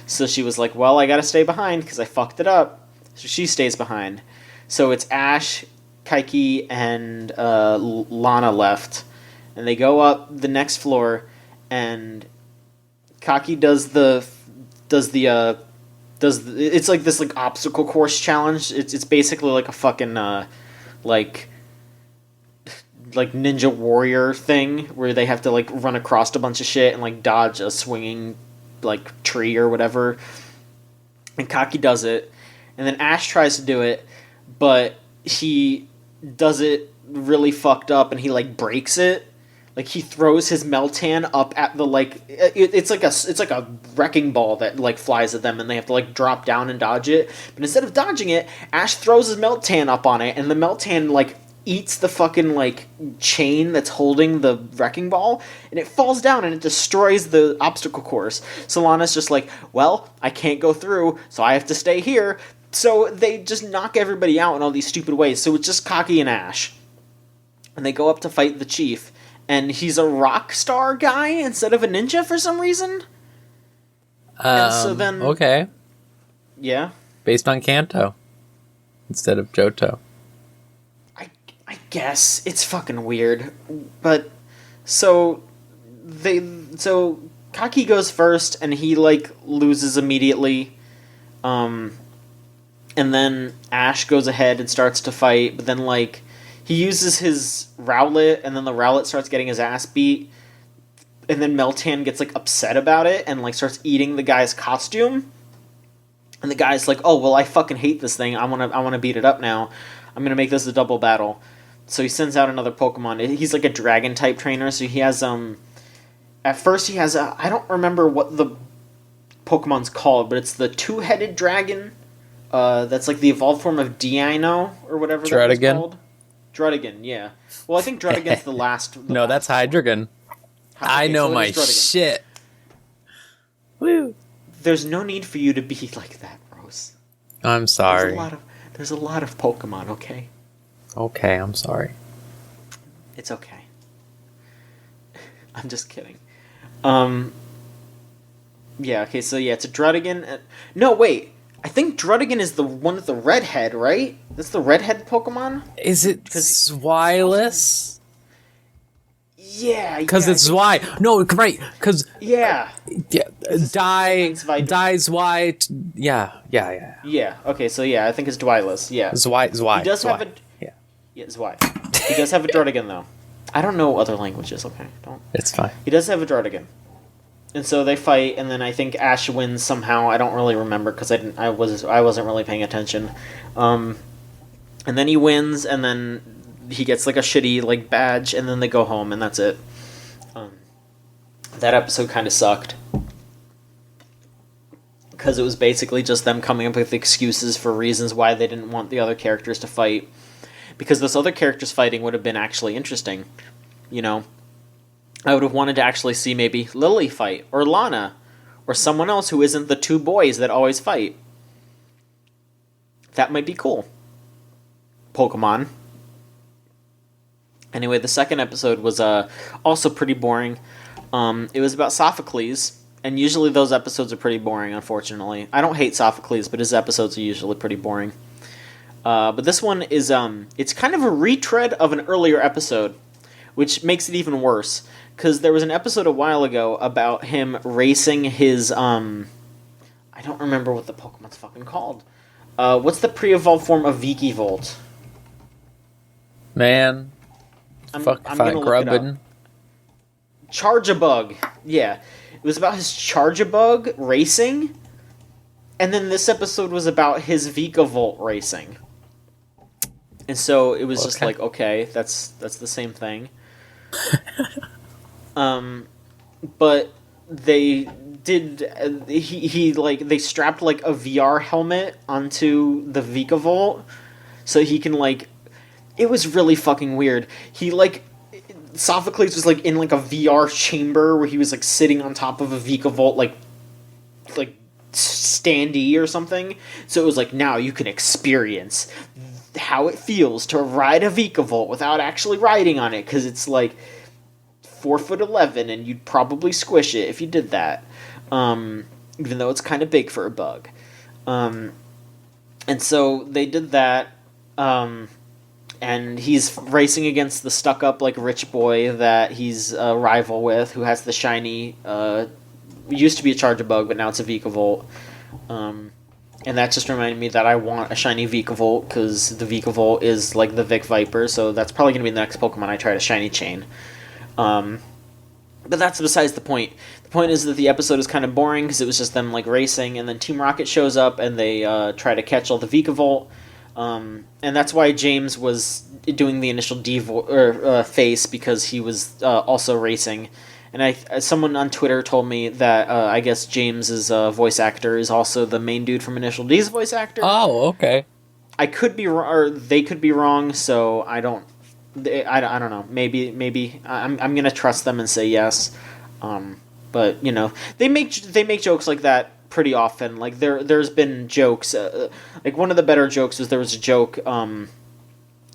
So she was like, well, I gotta stay behind because I fucked it up. So she stays behind. So it's Ash, Kaiki and Lana left, and they go up the next floor, and Kaki it's like this like obstacle course challenge. It's basically like a fucking like ninja warrior thing where they have to like run across a bunch of shit and like dodge a swinging like tree or whatever. And Kaki does it, and then Ash tries to do it, but he does it really fucked up, and he like breaks it. Like he throws his Meltan up at the like it's like a wrecking ball that like flies at them, and they have to like drop down and dodge it. But instead of dodging it, Ash throws his Meltan up on it, and the Meltan like eats the fucking like chain that's holding the wrecking ball, and it falls down and it destroys the obstacle course. Solana's just like, well, I can't go through, so I have to stay here. So they just knock everybody out in all these stupid ways. So it's just Kaki and Ash. And they go up to fight the chief. And he's a rock star guy instead of a ninja for some reason. And so then... Okay. Yeah? Based on Kanto. Instead of Johto. I guess. It's fucking weird. But... So Kaki goes first, and he, like, loses immediately. And then Ash goes ahead and starts to fight, but then, like, he uses his Rowlet, and then the Rowlet starts getting his ass beat, and then Meltan gets, like, upset about it, and, like, starts eating the guy's costume, and the guy's like, oh, well, I fucking hate this thing, I wanna beat it up now, I'm gonna make this a double battle. So he sends out another Pokemon. He's, like, a Dragon-type trainer, so he has, at first he has I don't remember what the Pokemon's called, but it's the two-headed dragon, that's like the evolved form of Deino, or whatever that was called. Druddigan, yeah. Well, I think Druddigan's the last... No, that's Hydreigon. I know my shit. Woo. There's no need for you to be like that, Rose. I'm sorry. There's a lot of Pokemon, okay? Okay, I'm sorry. It's okay. I'm just kidding. Yeah, okay, so yeah, it's a Druddigan. No, wait. I think Druddigan is the one with the red head, right? That's the redhead Pokemon? Is it Zwilus? Yeah. Because it's Zwy. No, right. Because... Yeah. Zwy... Yeah. Yeah, okay, so yeah, I think it's Dwilus, yeah. Zwy. He does have a... Yeah, Zwy. He does have a Druddigan, though. I don't know other languages, okay? Don't. It's fine. He does have a Druddigan. And so they fight, and then I think Ash wins somehow. I don't really remember because I wasn't really paying attention. And then he wins, and then he gets like a shitty like badge, and then they go home, and that's it. That episode kind of sucked because it was basically just them coming up with excuses for reasons why they didn't want the other characters to fight. Because this other character's fighting would have been actually interesting, you know. I would have wanted to actually see maybe Lily fight, or Lana, or someone else who isn't the two boys that always fight. That might be cool. Pokemon. Anyway, the second episode was also pretty boring. It was about Sophocles, and usually those episodes are pretty boring, unfortunately. I don't hate Sophocles, but his episodes are usually pretty boring. But this one is, it's kind of a retread of an earlier episode, which makes it even worse. Because there was an episode a while ago about him racing his, I don't remember what the Pokemon's fucking called. What's the pre-evolved form of Vikavolt? Man. I'm gonna look it up. Charjabug. Yeah. It was about his Charjabug racing. And then this episode was about his Vikavolt racing. And so it was just like, okay, that's the same thing. But they did they strapped like a VR helmet onto the Vikavolt so he can like, it was really fucking weird. He like, Sophocles was like in like a VR chamber where he was like sitting on top of a Vikavolt like standee or something. So it was like, now you can experience how it feels to ride a Vikavolt without actually riding on it, because it's like 4'11", and you'd probably squish it if you did that. Even though it's kind of big for a bug. And so they did that. And and he's racing against the stuck-up like rich boy that he's a rival with, who has the shiny. Used to be a Charge-a-Bug, but now it's a Vikavolt. And that just reminded me that I want a shiny Vikavolt, because the Vikavolt is like the Vic Viper, so that's probably going to be the next Pokemon I try to shiny chain. But that's besides the point. The point is that the episode is kind of boring, because it was just them like racing, and then Team Rocket shows up, and they try to catch all the Vikavolt. And that's why James was doing the initial face, because he was also racing. And someone on Twitter told me that I guess James's voice actor is also the main dude from Initial D's voice actor. Oh, okay. I could be wrong, or they could be wrong. So I don't know. Maybe I'm gonna trust them and say yes. But they make jokes like that pretty often. Like there's been jokes. Like one of the better jokes was there was a joke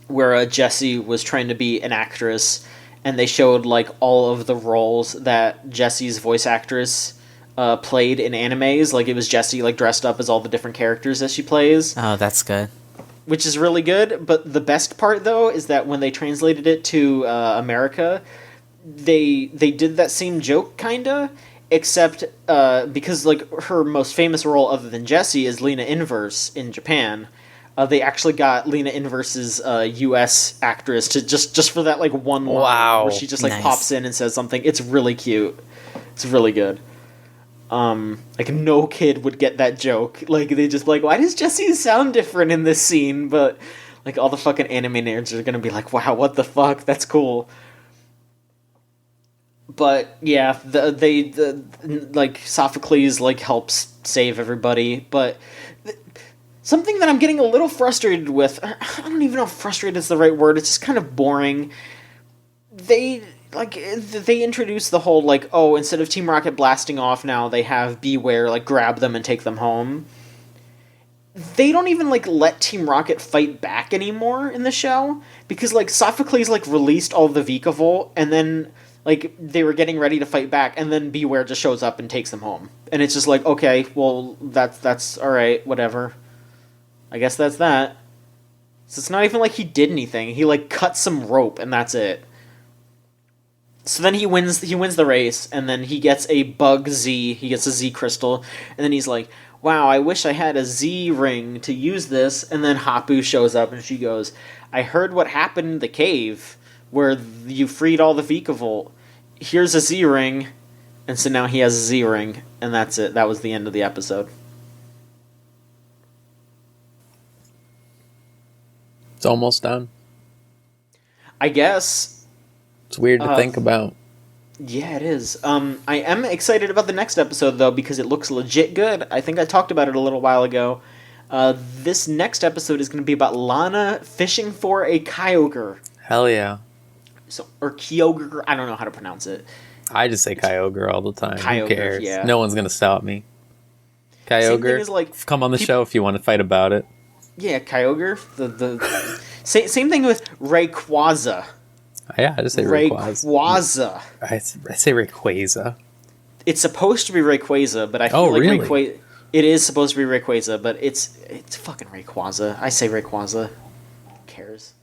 where Jessie was trying to be an actress. And they showed like all of the roles that Jessie's voice actress played in animes. Like it was Jessie like dressed up as all the different characters that she plays. Oh, that's good. Which is really good. But the best part though is that when they translated it to America, they did that same joke kinda, except because like her most famous role other than Jessie is Lena Inverse in Japan. They actually got Lena Inverse's U.S. actress to just for that like one line where she just like pops in and says something. It's really cute. It's really good. Like no kid would get that joke. Like they just like, why does Jessie sound different in this scene? But like all the fucking anime nerds are gonna be like, wow, what the fuck? That's cool. But yeah, the like Sophocles like helps save everybody, but. Something that I'm getting a little frustrated with, I don't even know if frustrated is the right word, it's just kind of boring. They introduce the whole, like, oh, instead of Team Rocket blasting off now, they have Beware, like, grab them and take them home. They don't even, like, let Team Rocket fight back anymore in the show, because, like, Sophocles, like, released all the Vikavolt, and then, like, they were getting ready to fight back, and then Beware just shows up and takes them home. And it's just like, okay, well, that's alright, whatever. I guess that's that. So it's not even like he did anything. He like cut some rope and that's it. So then he wins the race, and then he gets a bug Z, he gets a Z crystal, and then he's like, wow, I wish I had a Z ring to use this, and then Hapu shows up and she goes, I heard what happened in the cave where you freed all the Vikavolt. Here's a Z ring, and so now he has a Z ring, and that's it. That was the end of the episode. It's almost done. I guess. It's weird to think about. Yeah, it is. I am excited about the next episode, though, because it looks legit good. I think I talked about it a little while ago. This next episode is going to be about Lana fishing for a Kyogre. Hell yeah. Or Kyogre, I don't know how to pronounce it. I just say Kyogre all the time. Kyogre, who cares? yeah. No one's going to stop me. Kyogre, is like, come on the show if you want to fight about it. Yeah, Kyogre. The same thing with Rayquaza. Yeah, I just say Rayquaza. I say Rayquaza. It's supposed to be Rayquaza, but I feel like really? It is supposed to be Rayquaza, but it's fucking Rayquaza. I say Rayquaza. Who cares?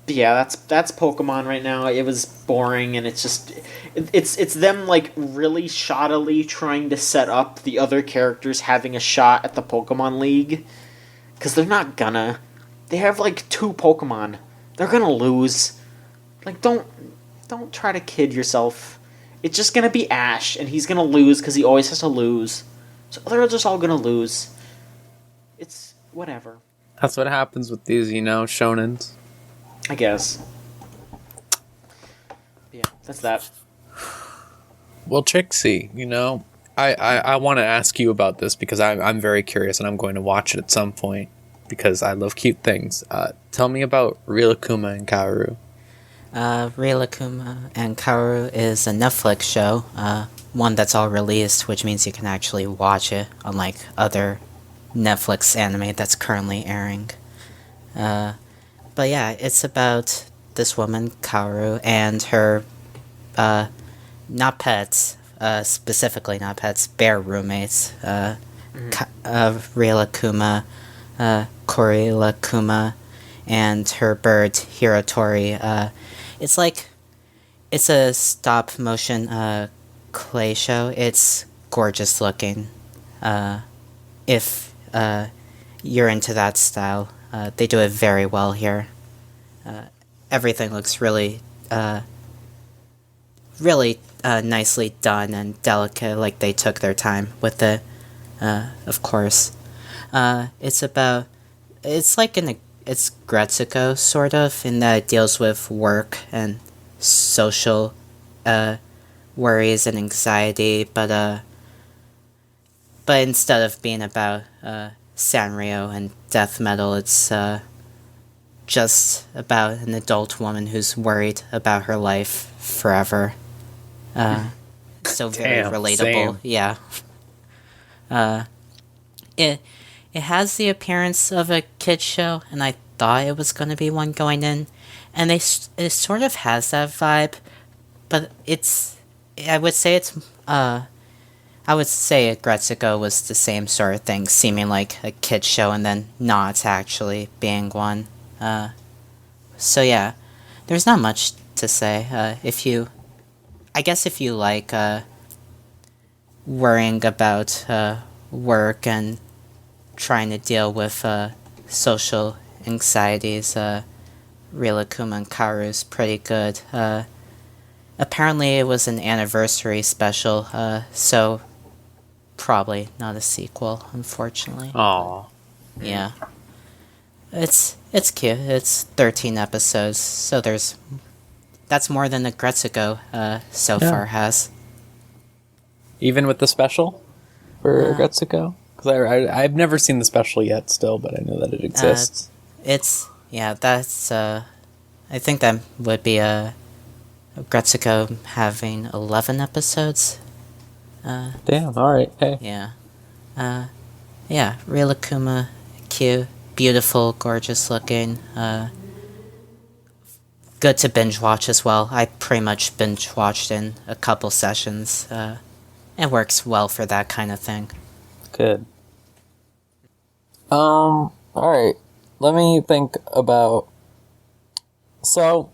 But yeah, that's Pokemon right now. It was boring, and it's just it's them like really shoddily trying to set up the other characters having a shot at the Pokemon League. Because they're not gonna. They have, like, 2 Pokemon. They're gonna lose. Like, don't try to kid yourself. It's just gonna be Ash, and he's gonna lose because he always has to lose. So they're just all gonna lose. It's whatever. That's what happens with these, shonens. I guess. Yeah, that's that. Well, Trixie, I want to ask you about this because I'm very curious and I'm going to watch it at some point because I love cute things. Tell me about Rilakkuma and Kaoru. Rilakkuma and Kaoru is a Netflix show, one that's all released, which means you can actually watch it, unlike other Netflix anime that's currently airing. But yeah, it's about this woman, Kaoru, and her, not pets, specifically not pets, bear roommates, Rilakkuma, Korilakkuma, and her bird Hirotori. It's a stop motion clay show. It's gorgeous looking. If you're into that style, they do it very well here. Everything looks really nicely done and delicate, like they took their time with it, of course. It's Gretsuko, sort of, in that it deals with work and social worries and anxiety, but instead of being about Sanrio and death metal, it's just about an adult woman who's worried about her life forever. So very Damn, relatable. same. Yeah. It has the appearance of a kid's show, and I thought it was going to be one going in, and it sort of has that vibe, but I would say Gretsuko was the same sort of thing, seeming like a kid's show and then not actually being one. So yeah, there's not much to say. If you like worrying about work and trying to deal with social anxieties, Rilakuma and Karu's pretty good. Apparently it was an anniversary special, so probably not a sequel, unfortunately. Aw. Yeah. It's cute. It's 13 episodes, so that's more than the Gretsuko so far has. Even with the special for Gretsuko? Because I've never seen the special yet still, but I know that it exists. That's I think that would be Gretsuko having 11 episodes. Damn, alright, hey. Yeah. Rilakuma, cute, beautiful, gorgeous looking. Good to binge watch as well. I pretty much binge watched in a couple sessions. It works well for that kind of thing. Good. Alright. Let me think about... So,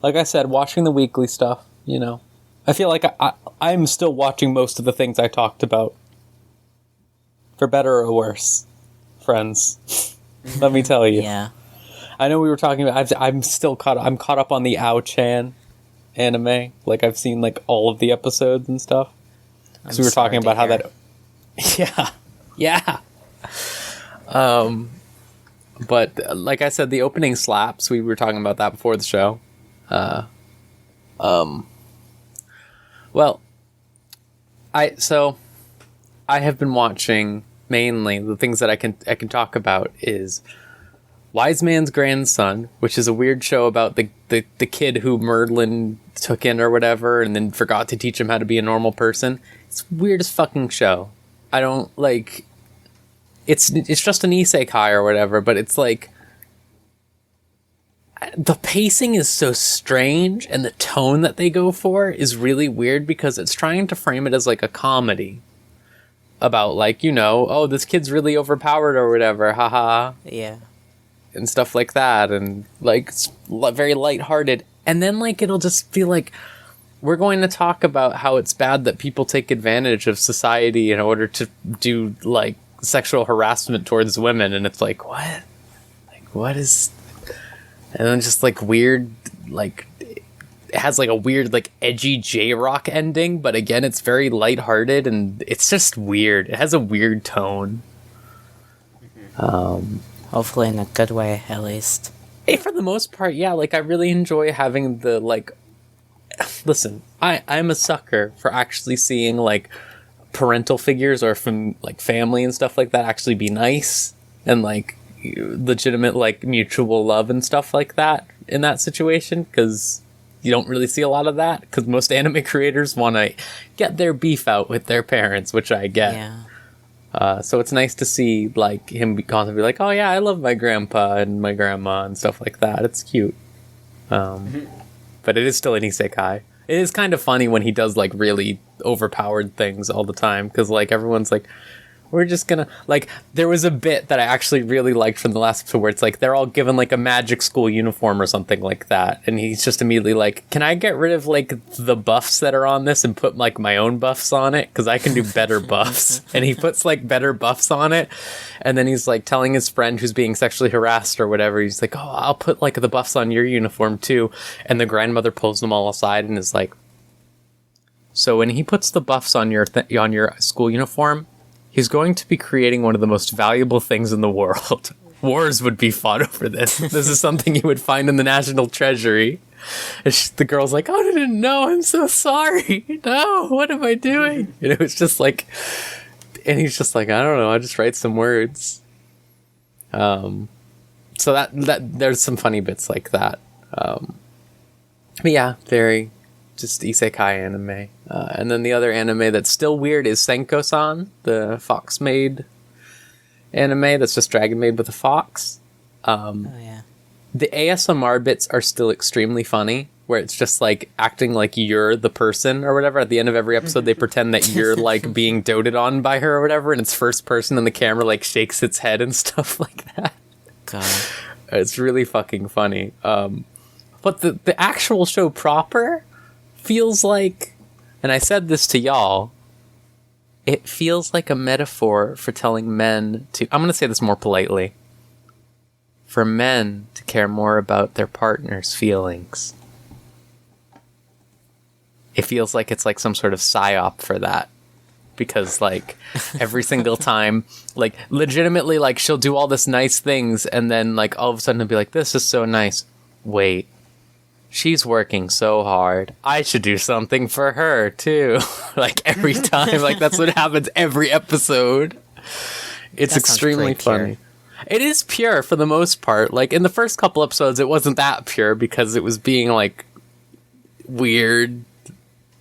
like I said, watching the weekly stuff, you know. I feel like I'm still watching most of the things I talked about. For better or worse, friends. Let me tell you. Yeah. I know we were talking about... I'm caught up on the Ao-chan anime. Like, I've seen, like, all of the episodes and stuff. Because we were talking about how that... Yeah. But, like I said, the opening slaps. We were talking about that before the show. Well, I have been watching, mainly, the things that I can talk about is Wise Man's Grandson, which is a weird show about the kid who Merlin took in or whatever, and then forgot to teach him how to be a normal person. It's the weirdest fucking show. I don't, like... It's just an isekai or whatever, but it's like... The pacing is so strange, and the tone that they go for is really weird because it's trying to frame it as like a comedy. About, like, you know, oh, this kid's really overpowered or whatever, haha. Yeah. And stuff like that, and, like, it's very lighthearted. And then, like, it'll just feel like, we're going to talk about how it's bad that people take advantage of society in order to do, like, sexual harassment towards women, and it's like, what? Like, what is... And then just, like, weird, like... It has, like, a weird, like, edgy J-rock ending, but again, it's very lighthearted, and it's just weird. It has a weird tone. Hopefully in a good way, at least. Hey, for the most part, yeah, like, I really enjoy having the, like... Listen, I'm a sucker for actually seeing, like, parental figures or from, like, family and stuff like that actually be nice, and, like, legitimate, like, mutual love and stuff like that in that situation, because you don't really see a lot of that, because most anime creators want to get their beef out with their parents, which I get. Yeah. So it's nice to see, like, him constantly be like, oh yeah, I love my grandpa and my grandma and stuff like that. It's cute. But it is still an isekai. It is kind of funny when he does, like, really overpowered things all the time, because, like, everyone's like, we're just gonna, like, there was a bit that I actually really liked from the last episode where it's like they're all given like a magic school uniform or something like that, and he's just immediately like, can I get rid of like the buffs that are on this and put like my own buffs on it, because I can do better buffs. And he puts like better buffs on it, and then he's like telling his friend who's being sexually harassed or whatever, he's like, oh, I'll put like the buffs on your uniform too. And the grandmother pulls them all aside and is like, so when he puts the buffs on your on your school uniform, he's going to be creating one of the most valuable things in the world. Wars would be fought over this. This is something you would find in the National Treasury. And the girl's like, oh, I didn't know. I'm so sorry. No, what am I doing? And it was just like, and he's just like, I don't know. I'll just write some words. So that there's some funny bits like that. But yeah, very just isekai anime. And then the other anime that's still weird is Senko-san, the fox maid anime that's just Dragon Maid with a fox. Oh yeah. The ASMR bits are still extremely funny, where it's just like acting like you're the person or whatever. At the end of every episode, they pretend that you're like being doted on by her or whatever, and it's first person and the camera like shakes its head and stuff like that. God. It's really fucking funny. But the actual show proper feels like, and I said this to y'all, it feels like a metaphor for telling men to, I'm going to say this more politely, for men to care more about their partner's feelings. It feels like it's like some sort of psyop for that. Because, like, every single time, like, legitimately, like, she'll do all this nice things, and then, like, all of a sudden it'll be like, this is so nice. Wait. She's working so hard. I should do something for her, too. Like, every time. Like, that's what happens every episode. It's That extremely sounds pretty funny. It is pure for the most part. Like, in the first couple episodes, it wasn't that pure because it was being, like, weird.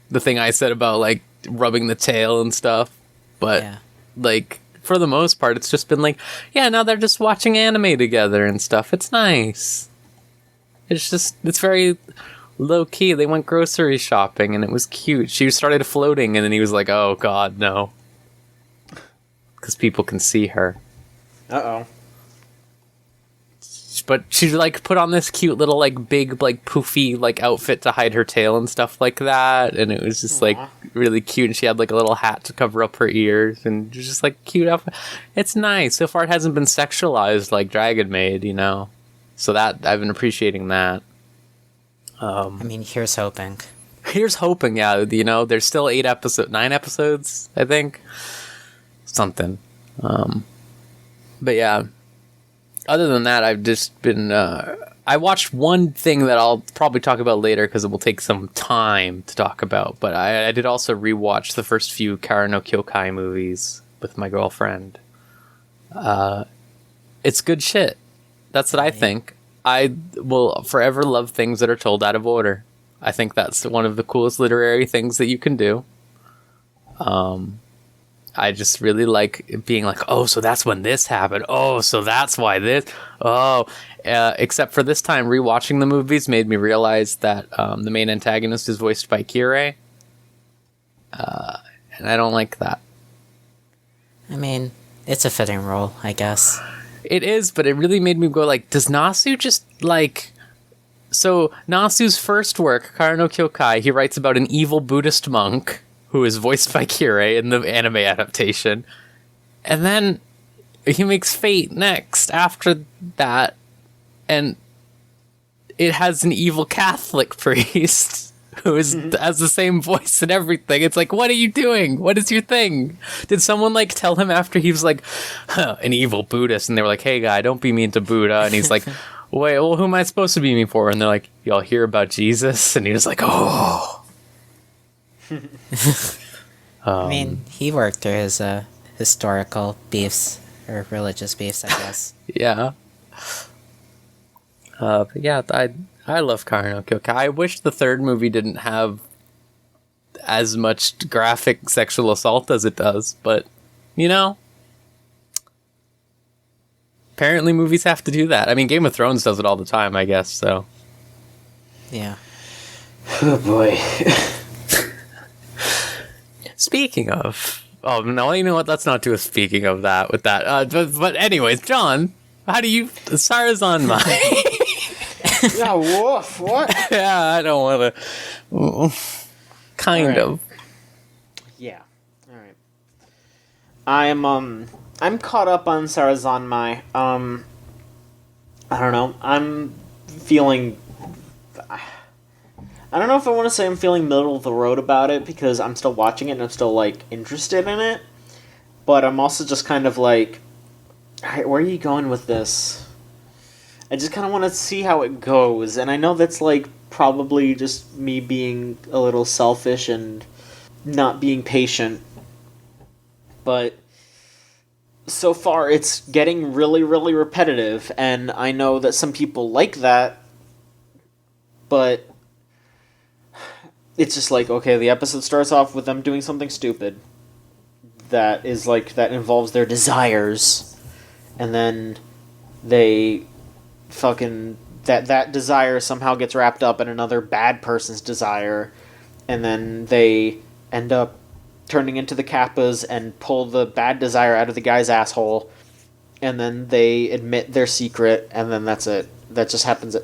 The thing I said about, like, rubbing the tail and stuff. But, Yeah. like, for the most part, it's just been like, yeah, now they're just watching anime together and stuff. It's nice. It's just, it's very low key. They went grocery shopping and it was cute. She started floating and then he was like, oh god, no. Because people can see her. Uh-oh. But she like put on this cute little like big like poofy like outfit to hide her tail and stuff like that, and it was just like really cute. And she had like a little hat to cover up her ears, and it was just like cute outfit. It's nice. So far, it hasn't been sexualized like Dragon Maid, you know. So that I've been appreciating that. I mean, here's hoping. Here's hoping, yeah. You know, there's still 9 episodes, I think, something. But yeah. Other than that, I've just been... I watched one thing that I'll probably talk about later because it will take some time to talk about. But I did also rewatch the first few Kara no Kyokai movies with my girlfriend. It's good shit. That's what I think. I will forever love things that are told out of order. I think that's one of the coolest literary things that you can do. I just really like it being like, oh, so that's when this happened. Oh, so that's why this. Oh, except for this time, rewatching the movies made me realize that the main antagonist is voiced by Kirei. And I don't like that. I mean, it's a fitting role, I guess. It is, but it really made me go like, does Nasu just like... So, Nasu's first work, Kara no Kyokai, he writes about an evil Buddhist monk who is voiced by Kirei in the anime adaptation. And then he makes Fate next after that. And it has an evil Catholic priest who has the same voice and everything. It's like, what are you doing? What is your thing? Did someone like tell him after he was like, an evil Buddhist? And they were like, hey guy, don't be mean to Buddha. And he's like, wait, well, who am I supposed to be mean for? And they're like, y'all hear about Jesus? And he was like, oh. I mean, he worked through his historical beefs, or religious beefs, I guess. Yeah. But yeah, I love Kara no Kyokai. I wish the third movie didn't have as much graphic sexual assault as it does, but, you know, apparently movies have to do that. I mean, Game of Thrones does it all the time, I guess, so. Yeah. Oh boy. Speaking of Oh no, you know what? Let's not do a speaking of that with that. But anyways, John, how do you Sarazan Mai? Yeah, woof. What? Yeah, I don't want to. Kind Alright. of. Yeah. All right. I'm caught up on Sarazanmai. I don't know. I'm feeling. I don't know if I want to say I'm feeling middle of the road about it because I'm still watching it and I'm still like interested in it, but I'm also just kind of like, alright, where are you going with this? I just kind of want to see how it goes, and I know that's like probably just me being a little selfish and not being patient, but so far it's getting really, really repetitive, and I know that some people like that, but it's just like, okay, the episode starts off with them doing something stupid that is like, that involves their desires, and then they fucking, that desire somehow gets wrapped up in another bad person's desire, and then they end up turning into the Kappas and pull the bad desire out of the guy's asshole, and then they admit their secret, and then that's it. That just happens at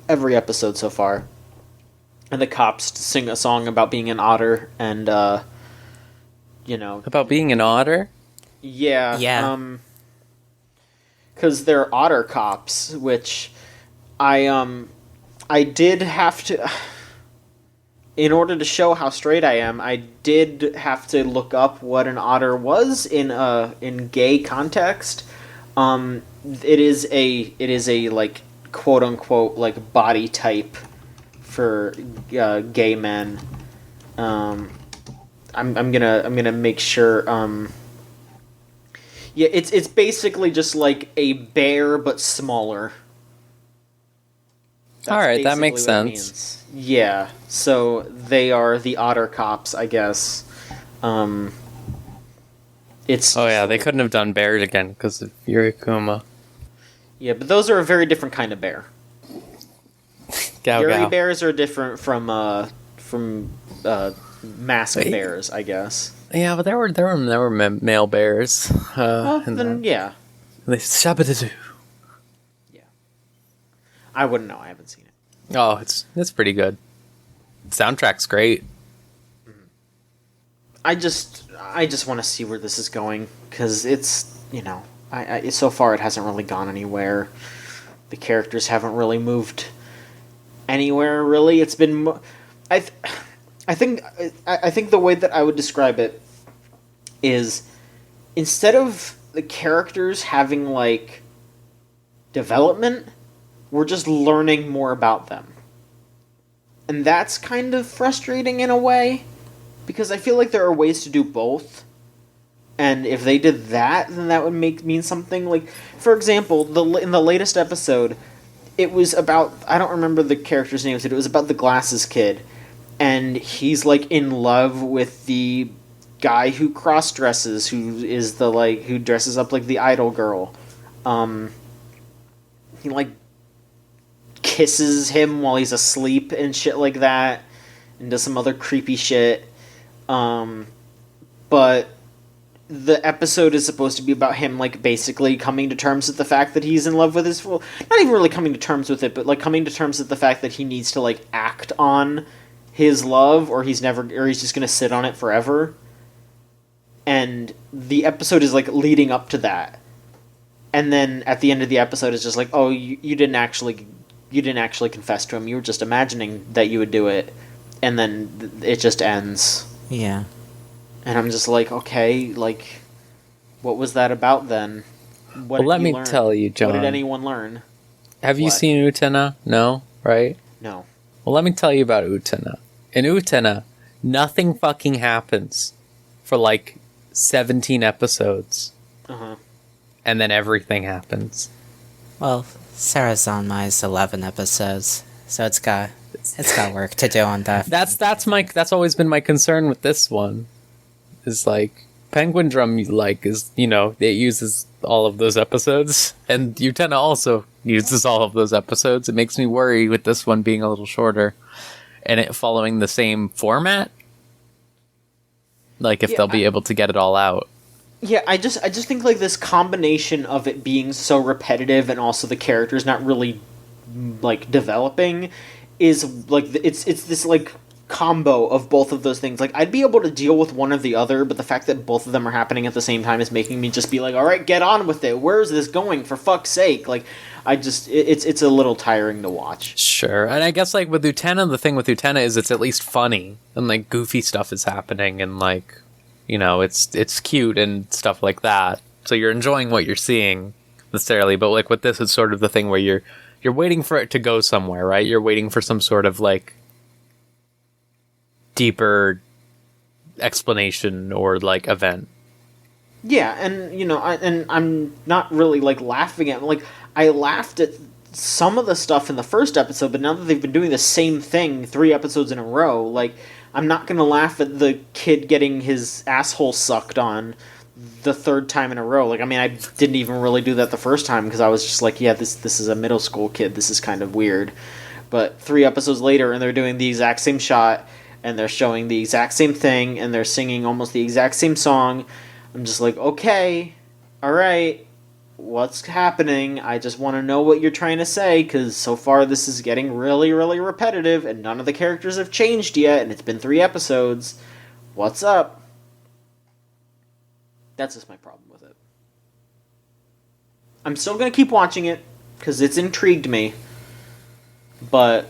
every episode so far. And the cops sing a song about being an otter, and, you know... About being an otter? Yeah. Yeah. Because they're otter cops, which I did have to... In order to show how straight I am, I did have to look up what an otter was in gay context. It is a like quote unquote like body type for gay men. I'm gonna make sure. Yeah, it's basically just like a bear but smaller. All right, that makes basically what it sense. means. Yeah, so they are the otter cops, I guess. It's Oh yeah, they couldn't have done bears again because of Yurikuma. yeah, but those are a very different kind of bear. Gao Gary gao. bears are different from masked bears, I guess. Yeah, but there were male bears. Well, and then yeah, they shabadoo. I wouldn't know. I haven't seen it. Oh, it's pretty good. Soundtrack's great. I just want to see where this is going because it's, you know, I so far it hasn't really gone anywhere. The characters haven't really moved anywhere. Really, it's been. I think the way that I would describe it is instead of the characters having like development, we're just learning more about them. And that's kind of frustrating in a way, because I feel like there are ways to do both. And if they did that, then that would mean something. Like, for example, in the latest episode, it was about, I don't remember the character's names, but it was about the glasses kid. And he's, like, in love with the guy who cross-dresses, who dresses up like the idol girl. He, like, kisses him while he's asleep and shit like that, and does some other creepy shit. But the episode is supposed to be about him, like, basically coming to terms with the fact that he's in love with his... Well, not even really coming to terms with it, but, like, coming to terms with the fact that he needs to, like, act on his love, or he's just gonna sit on it forever. And the episode is, like, leading up to that. And then at the end of the episode, it's just like, oh, you didn't actually confess to him. You were just imagining that you would do it. And then it just ends. Yeah. And I'm just like, okay, like, what was that about then? What Well, let did me you learn? tell you, John. What did anyone learn? Have you What? seen Utena? No, right? No. Well, let me tell you about Utena. In Utena, nothing fucking happens for like 17 episodes. Uh-huh. And then everything happens. Well, Sarazanmai's 11 episodes, so it's got work to do on that. That's always been my concern with this one. Is like Penguin Drum, like, is, you know, it uses all of those episodes, and Utena also uses all of those episodes. It makes me worry with this one being a little shorter and it following the same format. Like, if they'll be able to get it all out. Yeah, I just think like this combination of it being so repetitive and also the characters not really like developing is like it's this like combo of both of those things. Like, I'd be able to deal with one or the other, but the fact that both of them are happening at the same time is making me just be like, all right, get on with it. Where is this going, for fuck's sake? Like, it's a little tiring to watch. Sure. And I guess, like, with Utena, the thing with Utena is it's at least funny, and, like, goofy stuff is happening, and, like, you know, it's cute and stuff like that. So you're enjoying what you're seeing necessarily, but, like, with this, it's sort of the thing where you're waiting for it to go somewhere, right? You're waiting for some sort of, like, deeper explanation or, like, event. Yeah, and, you know, I'm not really, like, laughing at, like, I laughed at some of the stuff in the first episode, but now that they've been doing the same thing 3 episodes in a row, like, I'm not gonna laugh at the kid getting his asshole sucked on the 3rd time in a row. Like, I mean, I didn't even really do that the first time, because I was just like, yeah, this is a middle school kid, this is kind of weird. But 3 episodes later, and they're doing the exact same shot, and they're showing the exact same thing, and they're singing almost the exact same song, I'm just like, okay, alright, what's happening? I just want to know what you're trying to say, because so far this is getting really, really repetitive, and none of the characters have changed yet, and it's been 3 episodes. What's up? That's just my problem with it. I'm still going to keep watching it, because it's intrigued me, but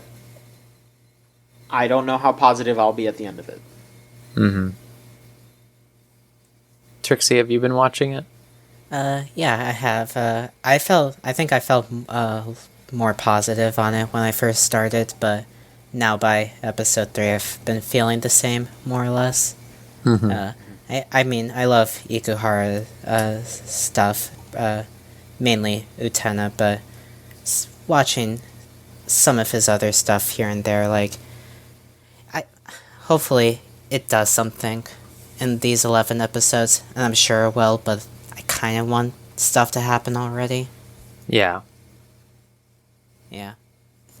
I don't know how positive I'll be at the end of it. Mm-hmm. Trixie, have you been watching it? Yeah, I have. I think I felt more positive on it when I first started, but now by episode 3 I've been feeling the same, more or less. Mm-hmm. I mean, I love Ikuhara stuff, mainly Utena, but watching some of his other stuff here and there, like, hopefully it does something in these 11 episodes, and I'm sure it will, but I kind of want stuff to happen already. Yeah. Yeah.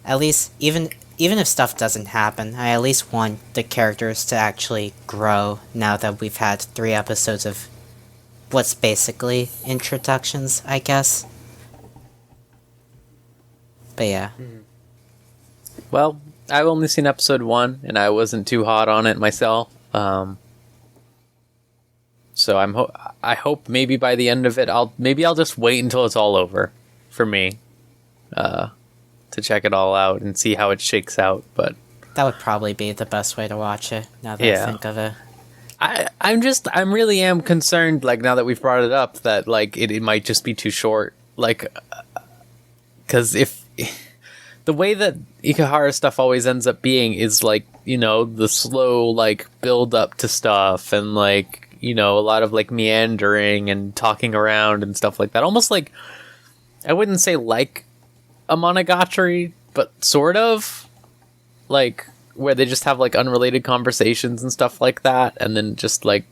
At least, even if stuff doesn't happen, I at least want the characters to actually grow now that we've had 3 episodes of what's basically introductions, I guess. But yeah. Well, I've only seen episode 1, and I wasn't too hot on it myself. So I hope maybe by the end of it, I'll just wait until it's all over for me, to check it all out and see how it shakes out. But that would probably be the best way to watch it, now that I think of it. I really am concerned, like, now that we've brought it up, that, like, it might just be too short. Like, because if the way that Ikuhara stuff always ends up being is, like, you know, the slow, like, build up to stuff, and, like, you know, a lot of, like, meandering and talking around and stuff like that. Almost like, I wouldn't say like a Monogatari, but sort of. Like, where they just have, like, unrelated conversations and stuff like that, and then just, like,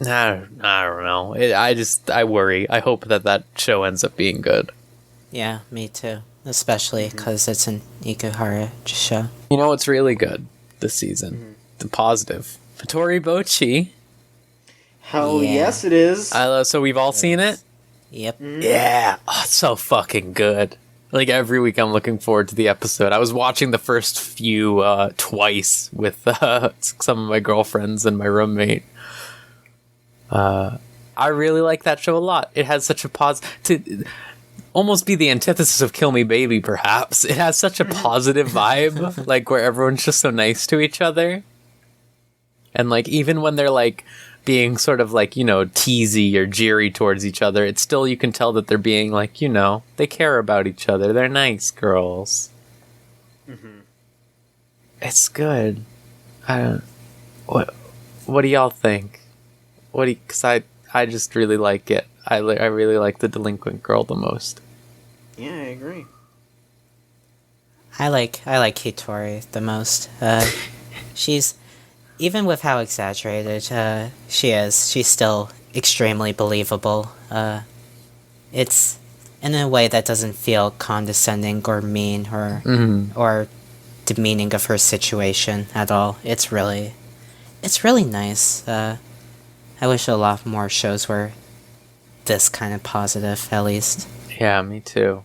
I don't know. I worry. I hope that show ends up being good. Yeah, me too. Especially because it's an Ikuhara show. You know what's really good this season? The positive. Fitori Bochi. Hell yes, it is. So we've all seen it? Yep. Yeah. Oh, it's so fucking good. Like, every week I'm looking forward to the episode. I was watching the first few twice with some of my girlfriends and my roommate. I really like that show a lot. It has such a to almost be the antithesis of Kill Me Baby, perhaps. It has such a positive vibe, like, where everyone's just so nice to each other. And, like, even when they're, like, being sort of, like, you know, teasy or jeery towards each other, it's still, you can tell that they're being, like, you know, they care about each other. They're nice girls. Mm-hmm. It's good. What do y'all think? Because I just really like it. I really like the delinquent girl the most. Yeah, I agree. I like Hitori the most. She's, even with how exaggerated she is, she's still extremely believable. It's in a way that doesn't feel condescending or mean or demeaning of her situation at all. It's really it's really nice. I wish a lot more shows were this kind of positive, at least. Yeah, me too.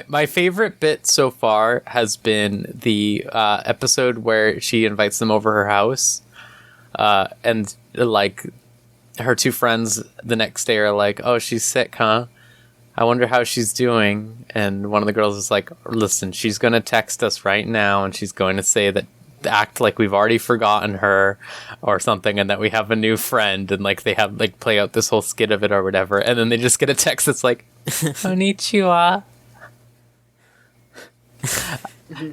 My favorite bit so far has been the episode where she invites them over her house, and like her two friends the next day are like, "Oh, she's sick, huh? I wonder how she's doing." And one of the girls is like, "Listen, she's gonna text us right now, and she's going to say that act like we've already forgotten her or something, and that we have a new friend," and like they have like play out this whole skit of it or whatever, and then they just get a text that's like, "Konnichiwa."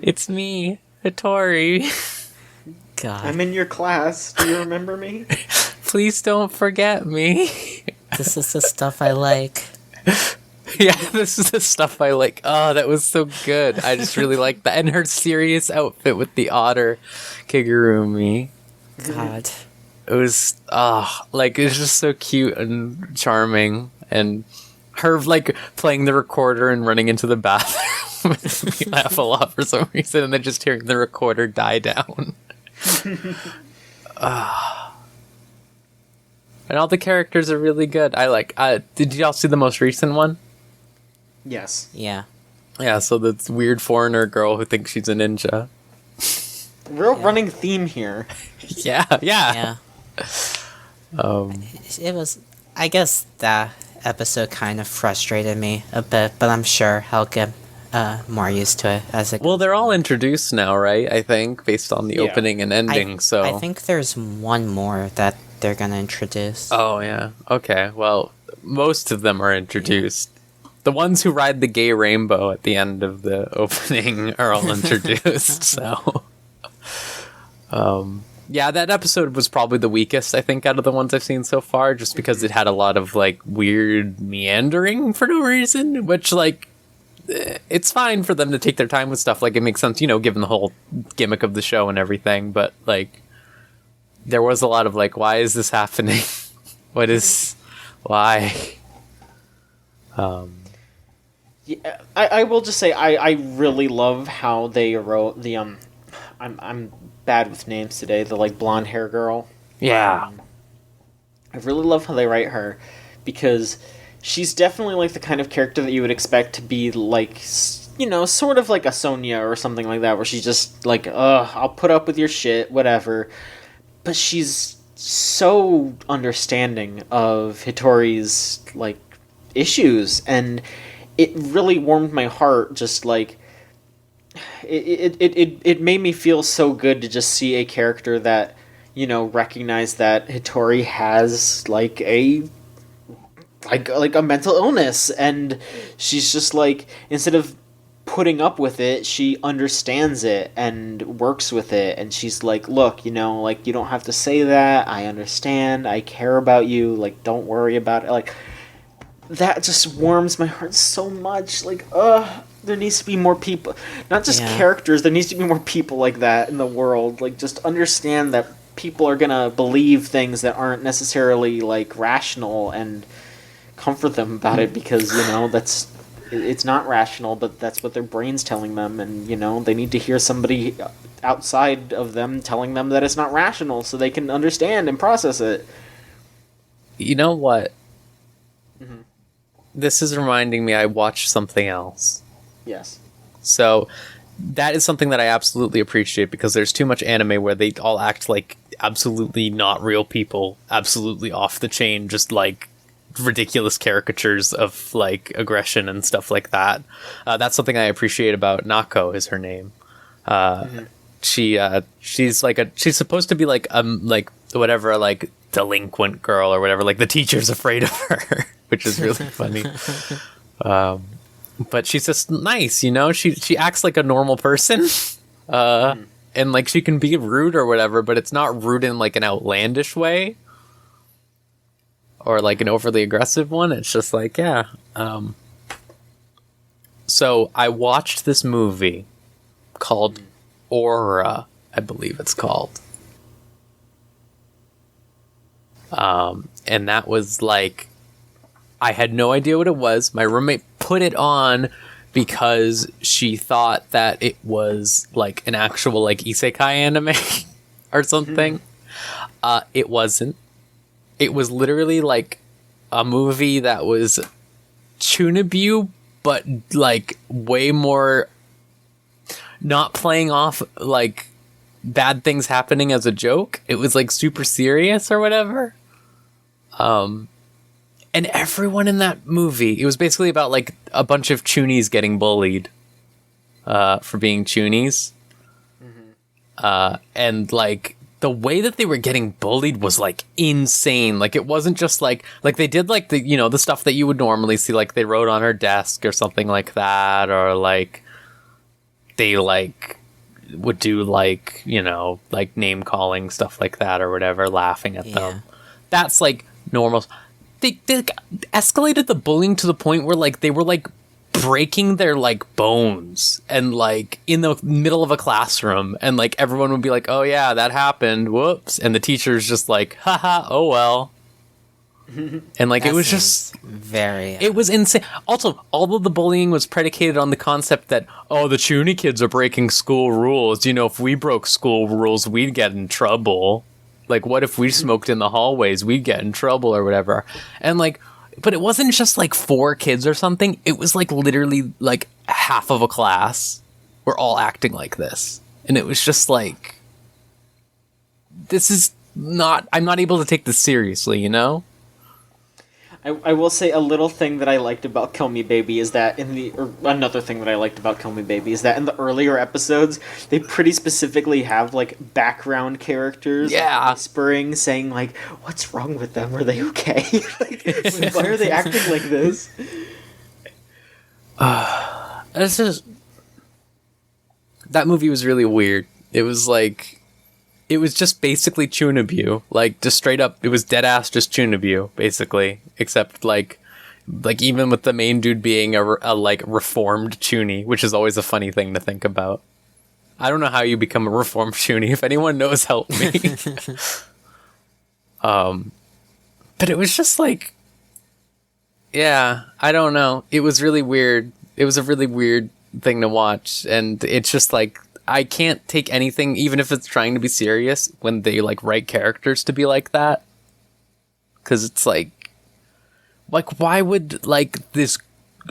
It's me, Hitori. God, I'm in your class. Do you remember me? Please don't forget me. this is the stuff I like. Yeah, this is the stuff I like. Oh, that was so good. I just really like that. And her serious outfit with the otter kigurumi. God. It was, like, it was just so cute and charming. And her, like, playing the recorder and running into the bathroom. We laugh a lot for some reason. And then just hearing the recorder die down. And all the characters are really good. I like, did y'all see the most recent one? Yes. Yeah. Yeah, so this weird foreigner girl who thinks she's a ninja. Real running theme here. Yeah. Yeah. It was, I guess that episode kind of frustrated me a bit, but I'm sure I'll get more used to it as it. Well, they're all introduced now, right? I think, based on the Yeah. opening and ending, so... I think there's one more that they're gonna introduce. Oh, yeah. Okay, well, most of them are introduced. The ones who ride the gay rainbow at the end of the opening are all introduced, so... Yeah, that episode was probably the weakest, I think, out of the ones I've seen so far, just because it had a lot of, like, weird meandering for no reason, which, like, it's fine for them to take their time with stuff. Like, it makes sense, you know, given the whole gimmick of the show and everything, but, like, there was a lot of, like, why is this happening? Why? Yeah, I will just say I really love how they wrote the I'm bad with names today. The like blonde hair girl. Yeah. I really love how they write her because she's definitely like the kind of character that you would expect to be like, you know, sort of like a Sonya or something like that, where she's just like, I'll put up with your shit, whatever. But she's so understanding of Hitori's like issues, and it really warmed my heart. Just like it made me feel so good to just see a character that, you know, recognize that Hitori has like a mental illness, and she's just like, instead of putting up with it, she understands it and works with it, and she's like, look, you know, like, you don't have to say that, I understand, I care about you, like, don't worry about it. Like, that just warms my heart so much. Like, there needs to be more people, not just characters, there needs to be more people like that in the world. Like, just understand that people are gonna believe things that aren't necessarily like rational, and comfort them about it, because, you know, it's not rational, but that's what their brain's telling them, and, you know, they need to hear somebody outside of them telling them that it's not rational so they can understand and process it. You know what? This is reminding me I watched something else. Yes. So that is something that I absolutely appreciate, because there's too much anime where they all act like absolutely not real people, absolutely off the chain, just like ridiculous caricatures of like aggression and stuff like that. That's something I appreciate about Nako, is her name. She's supposed to be like whatever, like delinquent girl or whatever, like the teacher's afraid of her, which is really funny. But she's just nice, you know, she acts like a normal person. And like she can be rude or whatever, but it's not rude in like an outlandish way or like an overly aggressive one. It's just like, yeah. So I watched this movie called Aura, I believe it's called. And that was like, I had no idea what it was. My roommate put it on because she thought that it was like an actual like isekai anime or something. It wasn't. It was literally like a movie that was Choonabu, but like way more not playing off like bad things happening as a joke. It was like super serious or whatever. And everyone in that movie, it was basically about like a bunch of Choonies getting bullied for being Choonies. And like the way that they were getting bullied was like insane. Like it wasn't just like they did like the, you know, the stuff that you would normally see, like they wrote on her desk or something like that, or like they like would do like, you know, like name calling stuff like that or whatever, laughing at them. That's like normal. They escalated the bullying to the point where like they were like breaking their like bones and like in the middle of a classroom, and like everyone would be like, oh yeah, that happened, whoops, and the teacher's just like, haha, oh well. And like That it was seems just very it was insane. Also, all of the bullying was predicated on the concept that, oh, the Choonie kids are breaking school rules, you know, if we broke school rules we'd get in trouble. Like, what if we smoked in the hallways? We'd get in trouble or whatever. And, like, but it wasn't just, like, 4 kids or something. It was, like, literally, like, half of a class were all acting like this. And it was just, like, this is not... I'm not able to take this seriously, you know? I will say a little thing that I liked about Kill Me Baby is that another thing that I liked about Kill Me Baby is that in the earlier episodes, they pretty specifically have, like, background characters like, whispering, saying, like, what's wrong with them? Are they okay? Like, why are they acting like this? This is... That movie was really weird. It was, like... It was just basically Choonabu. Like, just straight up, it was dead-ass just Choonabu, basically. Except, like even with the main dude being a like, reformed Choonie, which is always a funny thing to think about. I don't know how you become a reformed Choonie. If anyone knows, help me. But it was just, like... Yeah, I don't know. It was really weird. It was a really weird thing to watch, and it's just, like... I can't take anything, even if it's trying to be serious, when they, like, write characters to be like that. Because it's, like, why would, like, this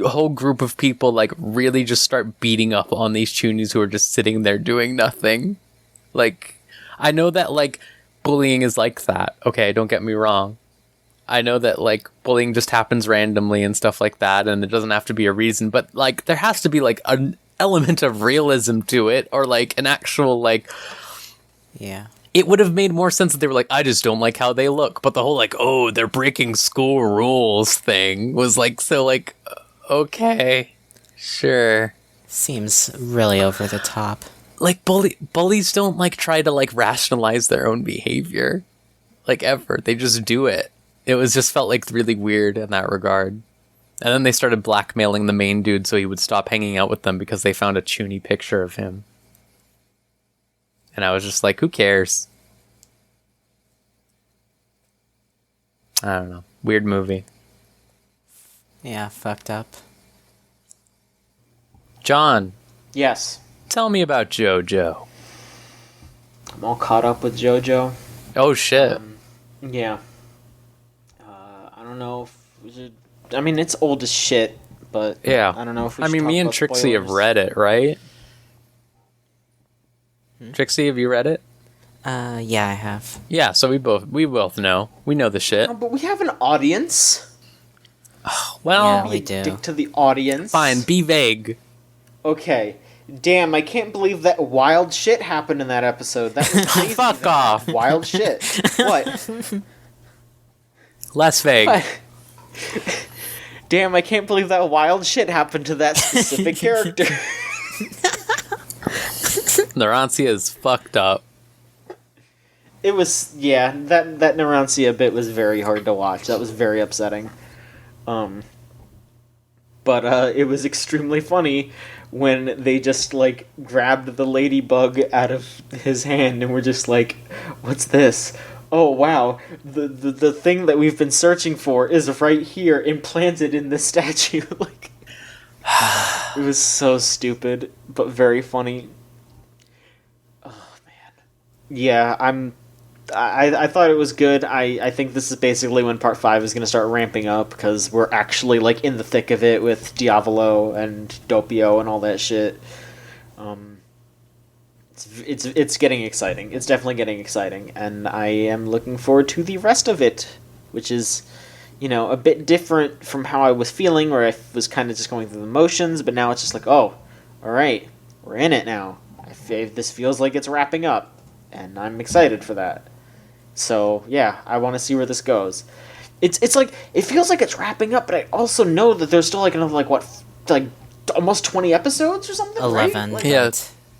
whole group of people, like, really just start beating up on these Choonies who are just sitting there doing nothing? Like, I know that, like, bullying is like that. Okay, don't get me wrong. I know that, like, bullying just happens randomly and stuff like that, and it doesn't have to be a reason, but, like, there has to be, like, an element of realism to it, or like an actual like it would have made more sense if they were like, I just don't like how they look, but the whole like, oh, they're breaking school rules thing was like, so like, okay, sure, seems really over the top. Like bullies don't like try to like rationalize their own behavior like ever, they just do it. It was just felt like really weird in that regard. And then they started blackmailing the main dude so he would stop hanging out with them because they found a Choonie picture of him. And I was just like, who cares? I don't know. Weird movie. Yeah, fucked up. John. Yes. Tell me about JoJo. I'm all caught up with JoJo. Oh, shit. Yeah. I don't know if we should... I mean, it's old as shit, but yeah. I don't know if we I should mean, talk me and about Trixie have spoilers. read it, right? Trixie, have you read it? Yeah, I have. Yeah, so we both know. We know the shit. No, but we have an audience. Well, Yeah, we do. Dick to the audience. Fine, be vague. Okay. Damn, I can't believe that wild shit happened in that episode. That was crazy. Fuck off. Wild shit. What? Less vague. What? Damn, I can't believe that wild shit happened to that specific character. Narancia is fucked up. It was, yeah, that Narancia bit was very hard to watch. That was very upsetting. But it was extremely funny when they just, like, grabbed the ladybug out of his hand and were just like, what's this? Oh, wow, the thing that we've been searching for is right here, implanted in the statue. Like, it was so stupid, but very funny. Oh, man. Yeah, I thought it was good. I think this is basically when part 5 is going to start ramping up, because we're actually like in the thick of it with Diavolo and Doppio and all that shit. It's getting exciting. It's definitely getting exciting, and I am looking forward to the rest of it, which is, a bit different from how I was feeling, where I was kind of just going through the motions, but now it's just like, oh, all right, we're in it now. This feels like it's wrapping up, and I'm excited for that. So yeah, I want to see where this goes. It's like, it feels like it's wrapping up, but I also know that there's still like another almost 20 episodes or something. 11. Right? Yeah.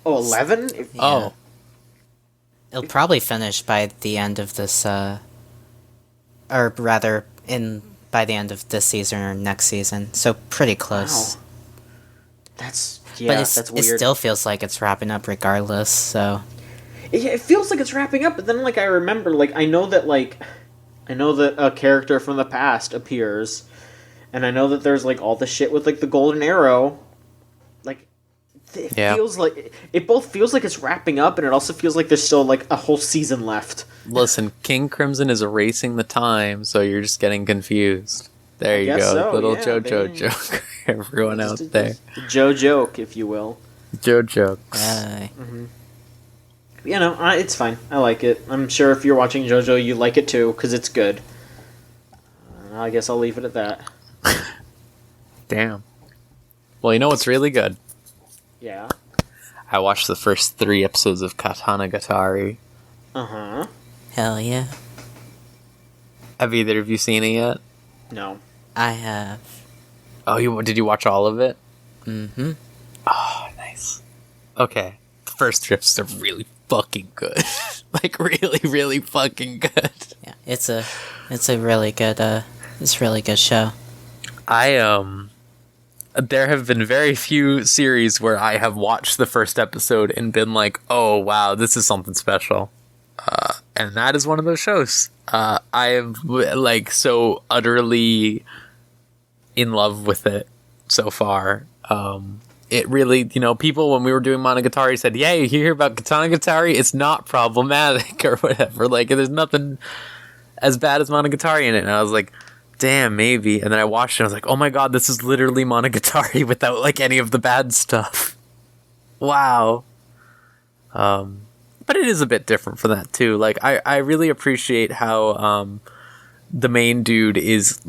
Oh, 11? Yeah. Oh. It'll probably finish by the end of this, or rather, by the end of this season or next season. So pretty close. Wow. That's But weird. it still feels like it's wrapping up regardless, so... It feels like it's wrapping up, but then I remember, I know that a character from the past appears, and I know that there's all the shit with the golden arrow. It both feels like it's wrapping up, and it also feels like there's still a whole season left. Listen, King Crimson is erasing the time, so you're just getting confused. There you go, so, little yeah, JoJo joke. Everyone out there, Joe joke, if you will. Joe jokes. It's fine. I like it. I'm sure if you're watching JoJo, you like it too, because it's good. I guess I'll leave it at that. Damn. Well, you know what's really good? Yeah. I watched the first 3 episodes of Choochagatari. Uh-huh. Hell yeah. Have either of you seen it yet? No. I have. Oh, did you watch all of it? Mm-hmm. Oh, nice. Okay. The first 3 episodes are really fucking good. Really, really fucking good. Yeah, it's a really good, really good show. There have been very few series where I have watched the first episode and been like, oh, wow, this is something special. And that is one of those shows. I am, so utterly in love with it so far. It really, people, when we were doing Monogatari, said, yeah, you hear about Katanagatari? It's not problematic or whatever. There's nothing as bad as Monogatari in it. And I was like, damn, maybe. And then I watched it and I was like, oh my god, this is literally Monogatari without any of the bad stuff. Wow. But it is a bit different for that too. I really appreciate how the main dude is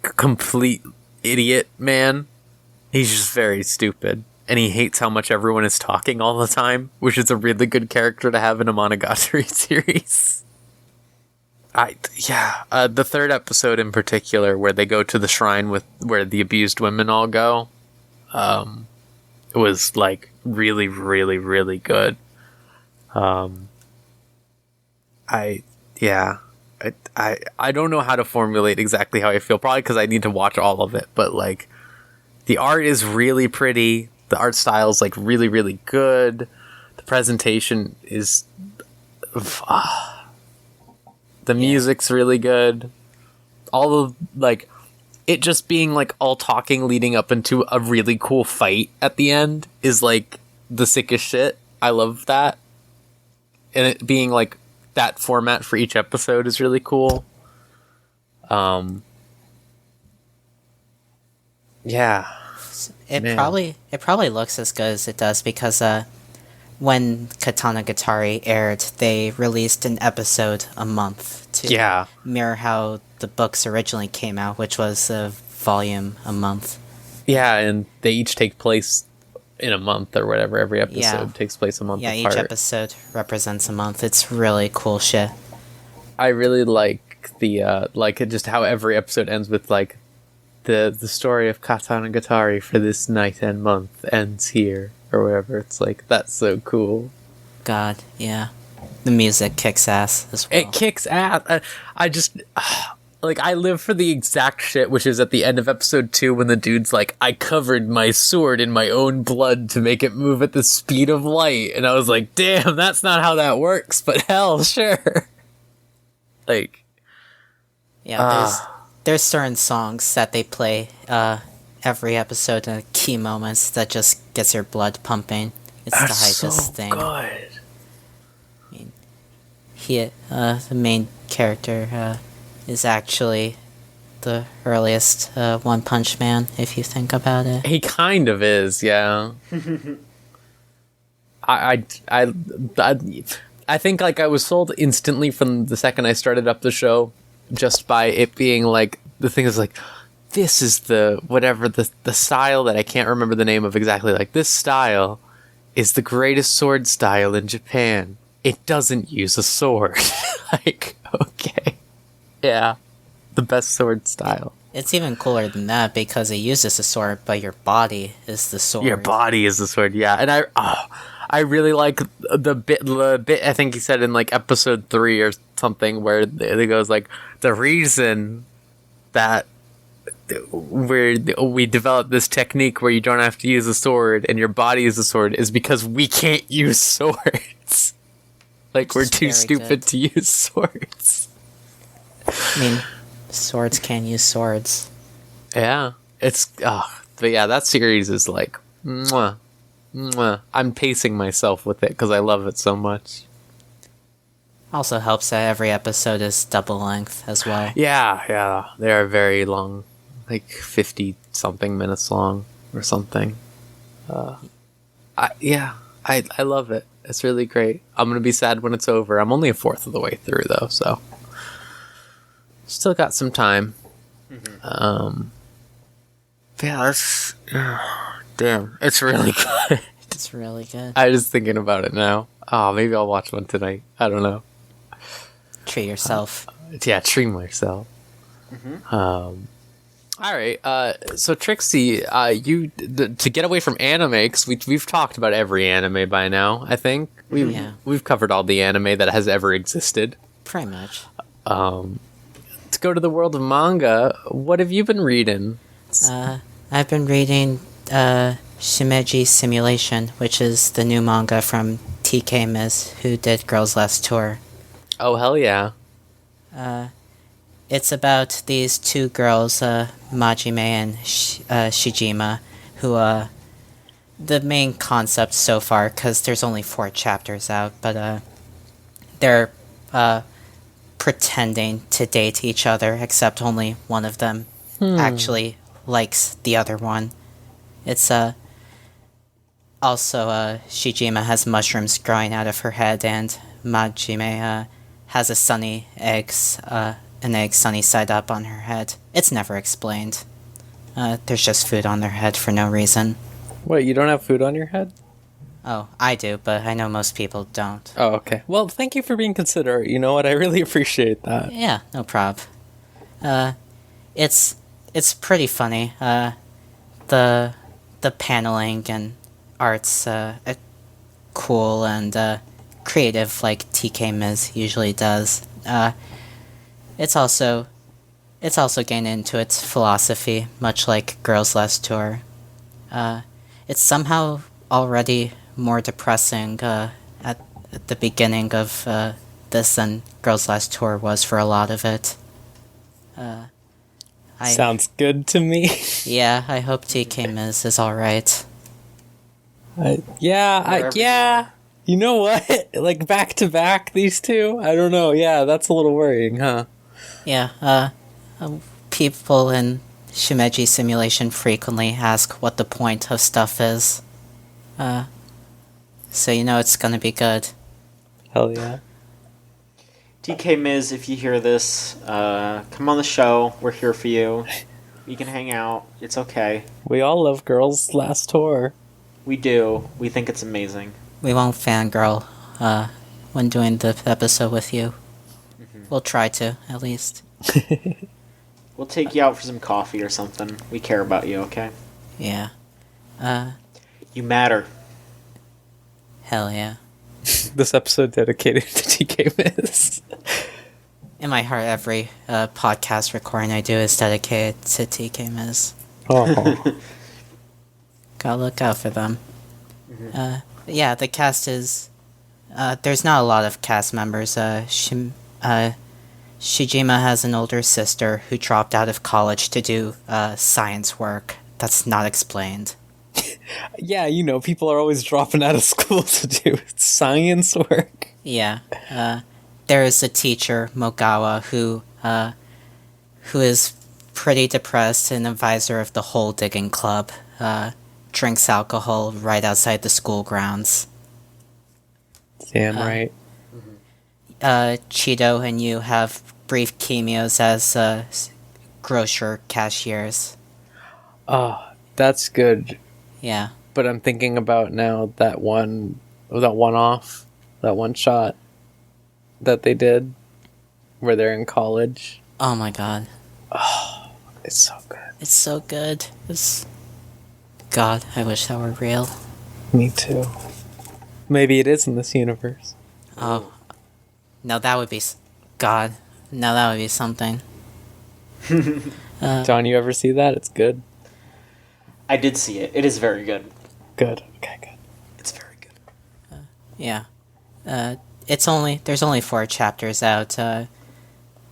complete idiot man. He's just very stupid. And he hates how much everyone is talking all the time, which is a really good character to have in a Monogatari series. The 3rd episode in particular, where they go to the shrine where the abused women all go, it was really, really, really good. I don't know how to formulate exactly how I feel, probably because I need to watch all of it, but the art is really pretty, the art style is really, really good, the presentation is the music's really good. All of it just being all talking leading up into a really cool fight at the end is the sickest shit. I love that. And it being that format for each episode is really cool. Yeah. It probably looks as good as it does because when Katanagatari aired, they released an episode a month to mirror how the books originally came out, which was a volume a month. Yeah, and they each take place in a month or whatever. Every episode takes place a month apart. Yeah, each episode represents a month. It's really cool shit. I really like the just how every episode ends with the story of Katanagatari for this night and month ends here or whatever. It's that's so cool. God, yeah. The music kicks ass as well. It kicks ass. I just I live for the exact shit, which is at the end of episode 2 when the dude's I covered my sword in my own blood to make it move at the speed of light. And I was like, damn, that's not how that works, but hell, sure. There's certain songs that they play every episode in key moments that just gets your blood pumping. It's the hypest thing. Good. the main character is actually the earliest One Punch Man, if you think about it. He kind of is, yeah. I think like I was sold instantly from the second I started up the show, just by it being like the thing is like, this is the whatever the style that I can't remember the name of exactly. Like, this style is the greatest sword style in Japan. It doesn't use a sword. Like, okay, yeah, the best sword style. It's even cooler than that because it uses a sword, but your body is the sword. Your body is the sword, yeah. And I really like the bit. I think he said in like episode 3 or something, where it goes like, the reason that we developed this technique where you don't have to use a sword and your body is a sword is because we can't use swords. Like, we're too stupid to use swords. I mean, swords can use swords. Yeah, but yeah, that series is like, mwah, mwah. I'm pacing myself with it because I love it so much. Also helps that every episode is double length as well. Yeah, they are very long, like 50-something minutes long or something. I love it. It's really great. I'm gonna be sad when it's over. I'm only a fourth of the way through though, so still got some time. Yeah, that's damn. It's really good. It's really good. I'm just thinking about it now. Oh, maybe I'll watch one tonight. I don't know. Treat yourself. Yeah, treat myself. All right. So Trixie, to get away from anime, because we've talked about every anime by now. I think we've covered all the anime that has ever existed. Pretty much. To go to the world of manga, what have you been reading? I've been reading Shimeji Simulation, which is the new manga from TK Miz, who did Girls Last Tour. Oh, hell yeah. It's about these two girls, Majime and Shijima, who, the main concept so far, because there's only 4 chapters out, but they're pretending to date each other, except only one of them actually likes the other one. It's also Shijima has mushrooms growing out of her head, and Majime has an egg sunny side up on her head. It's never explained. There's just food on their head for no reason. What, you don't have food on your head? Oh, I do, but I know most people don't. Oh, okay. Well, thank you for being considerate. You know what? I really appreciate that. Yeah, no prob. It's pretty funny. The paneling and art's cool and creative, like TK Miz usually does. It's also getting into its philosophy, much like Girls Last Tour. It's somehow already more depressing at the beginning of this than Girls Last Tour was for a lot of it. Sounds good to me. Yeah, I hope TK Miz is alright. Yeah. You know what? Like, back to back, these two? I don't know. Yeah, that's a little worrying, huh? Yeah, people in Shimeji Simulation frequently ask what the point of stuff is. So you know it's gonna be good. Hell yeah. TK Miz, if you hear this, come on the show. We're here for you. We can hang out. It's okay. We all love Girls Last Tour. We do. We think it's amazing. We won't fangirl when doing the episode with you. We'll try to, at least. We'll take you out for some coffee or something. We care about you, okay? Yeah. You matter. Hell yeah. This episode dedicated to TK Miz. In my heart, every podcast recording I do is dedicated to TK Miz. Oh. Gotta look out for them. Yeah, the cast is... there's not a lot of cast members. Shijima has an older sister who dropped out of college to do science work. That's not explained. Yeah, you know, people are always dropping out of school to do science work. Yeah. there is a teacher, Mogawa, who is pretty depressed and advisor of the hole digging club. Drinks alcohol right outside the school grounds. Damn right. Cheeto and you have brief cameos as grocer cashiers. Oh, that's good. Yeah. But I'm thinking about now that one shot that they did where they're in college. Oh my god. Oh, it's so good. It's so good. God, I wish that were real. Me too. Maybe it is in this universe. Oh. No, that would be... God. No, that would be something. John, you ever see that? It's good. I did see it. It is very good. Good. Okay, good. It's very good. Yeah. There's only 4 chapters out.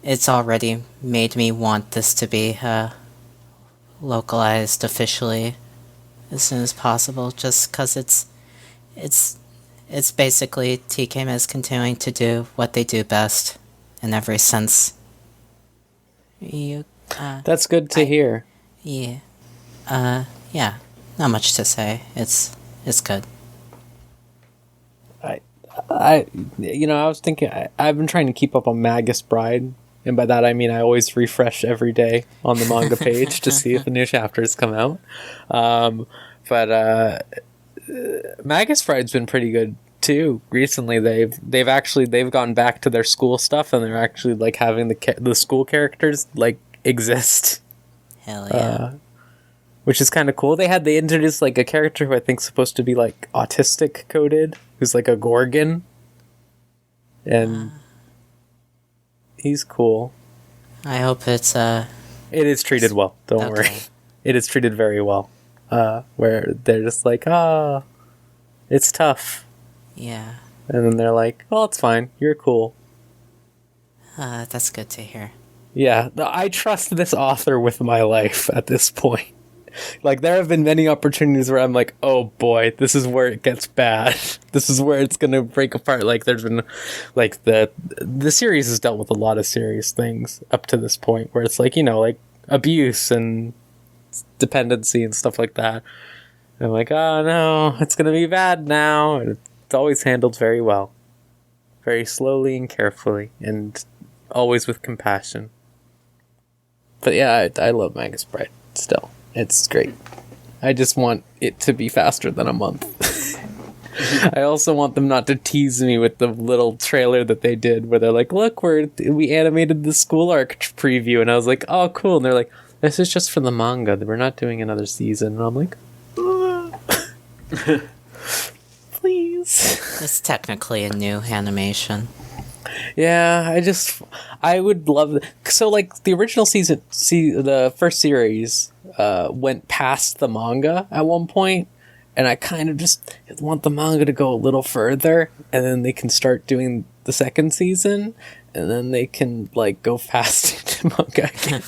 It's already made me want this to be localized officially as soon as possible, just because it's basically TK is continuing to do what they do best in every sense. That's good to hear. Yeah. Yeah. Not much to say. It's good. I was thinking, I've been trying to keep up on Magus Bride, and by that I mean I always refresh every day on the manga page to see if the new chapters come out. But Magus Bride's been pretty good too. Recently, they've gone back to their school stuff, and they're actually like having the school characters like exist. Hell yeah. Which is kind of cool. They introduced like a character who I think's supposed to be like autistic coded, who's like a Gorgon, and he's cool. I hope it's It is treated well. Don't worry. It is treated very well. Where they're just like, it's tough. Yeah. And then they're like, well, it's fine. You're cool. That's good to hear. Yeah, I trust this author with my life at this point. Like, there have been many opportunities where I'm like, oh boy, this is where it gets bad. This is where it's gonna break apart. Like, there's been, like, the series has dealt with a lot of serious things up to this point, where it's like, like, abuse and dependency and stuff like that. And I'm like, oh no, it's gonna be bad now. And it's always handled very well. Very slowly and carefully, and always with compassion. But yeah, I love Magus Bride still. It's great. I just want it to be faster than a month. I also want them not to tease me with the little trailer that they did where they're like, look, we animated the school arc preview. And I was like, oh, cool. And they're like, this is just for the manga. We're not doing another season. And I'm like, please. It's technically a new animation. Yeah, I would love so like the original season, the first series went past the manga at one point, and I kind of just want the manga to go a little further, and then they can start doing the second season, and then they can like go fast into manga again.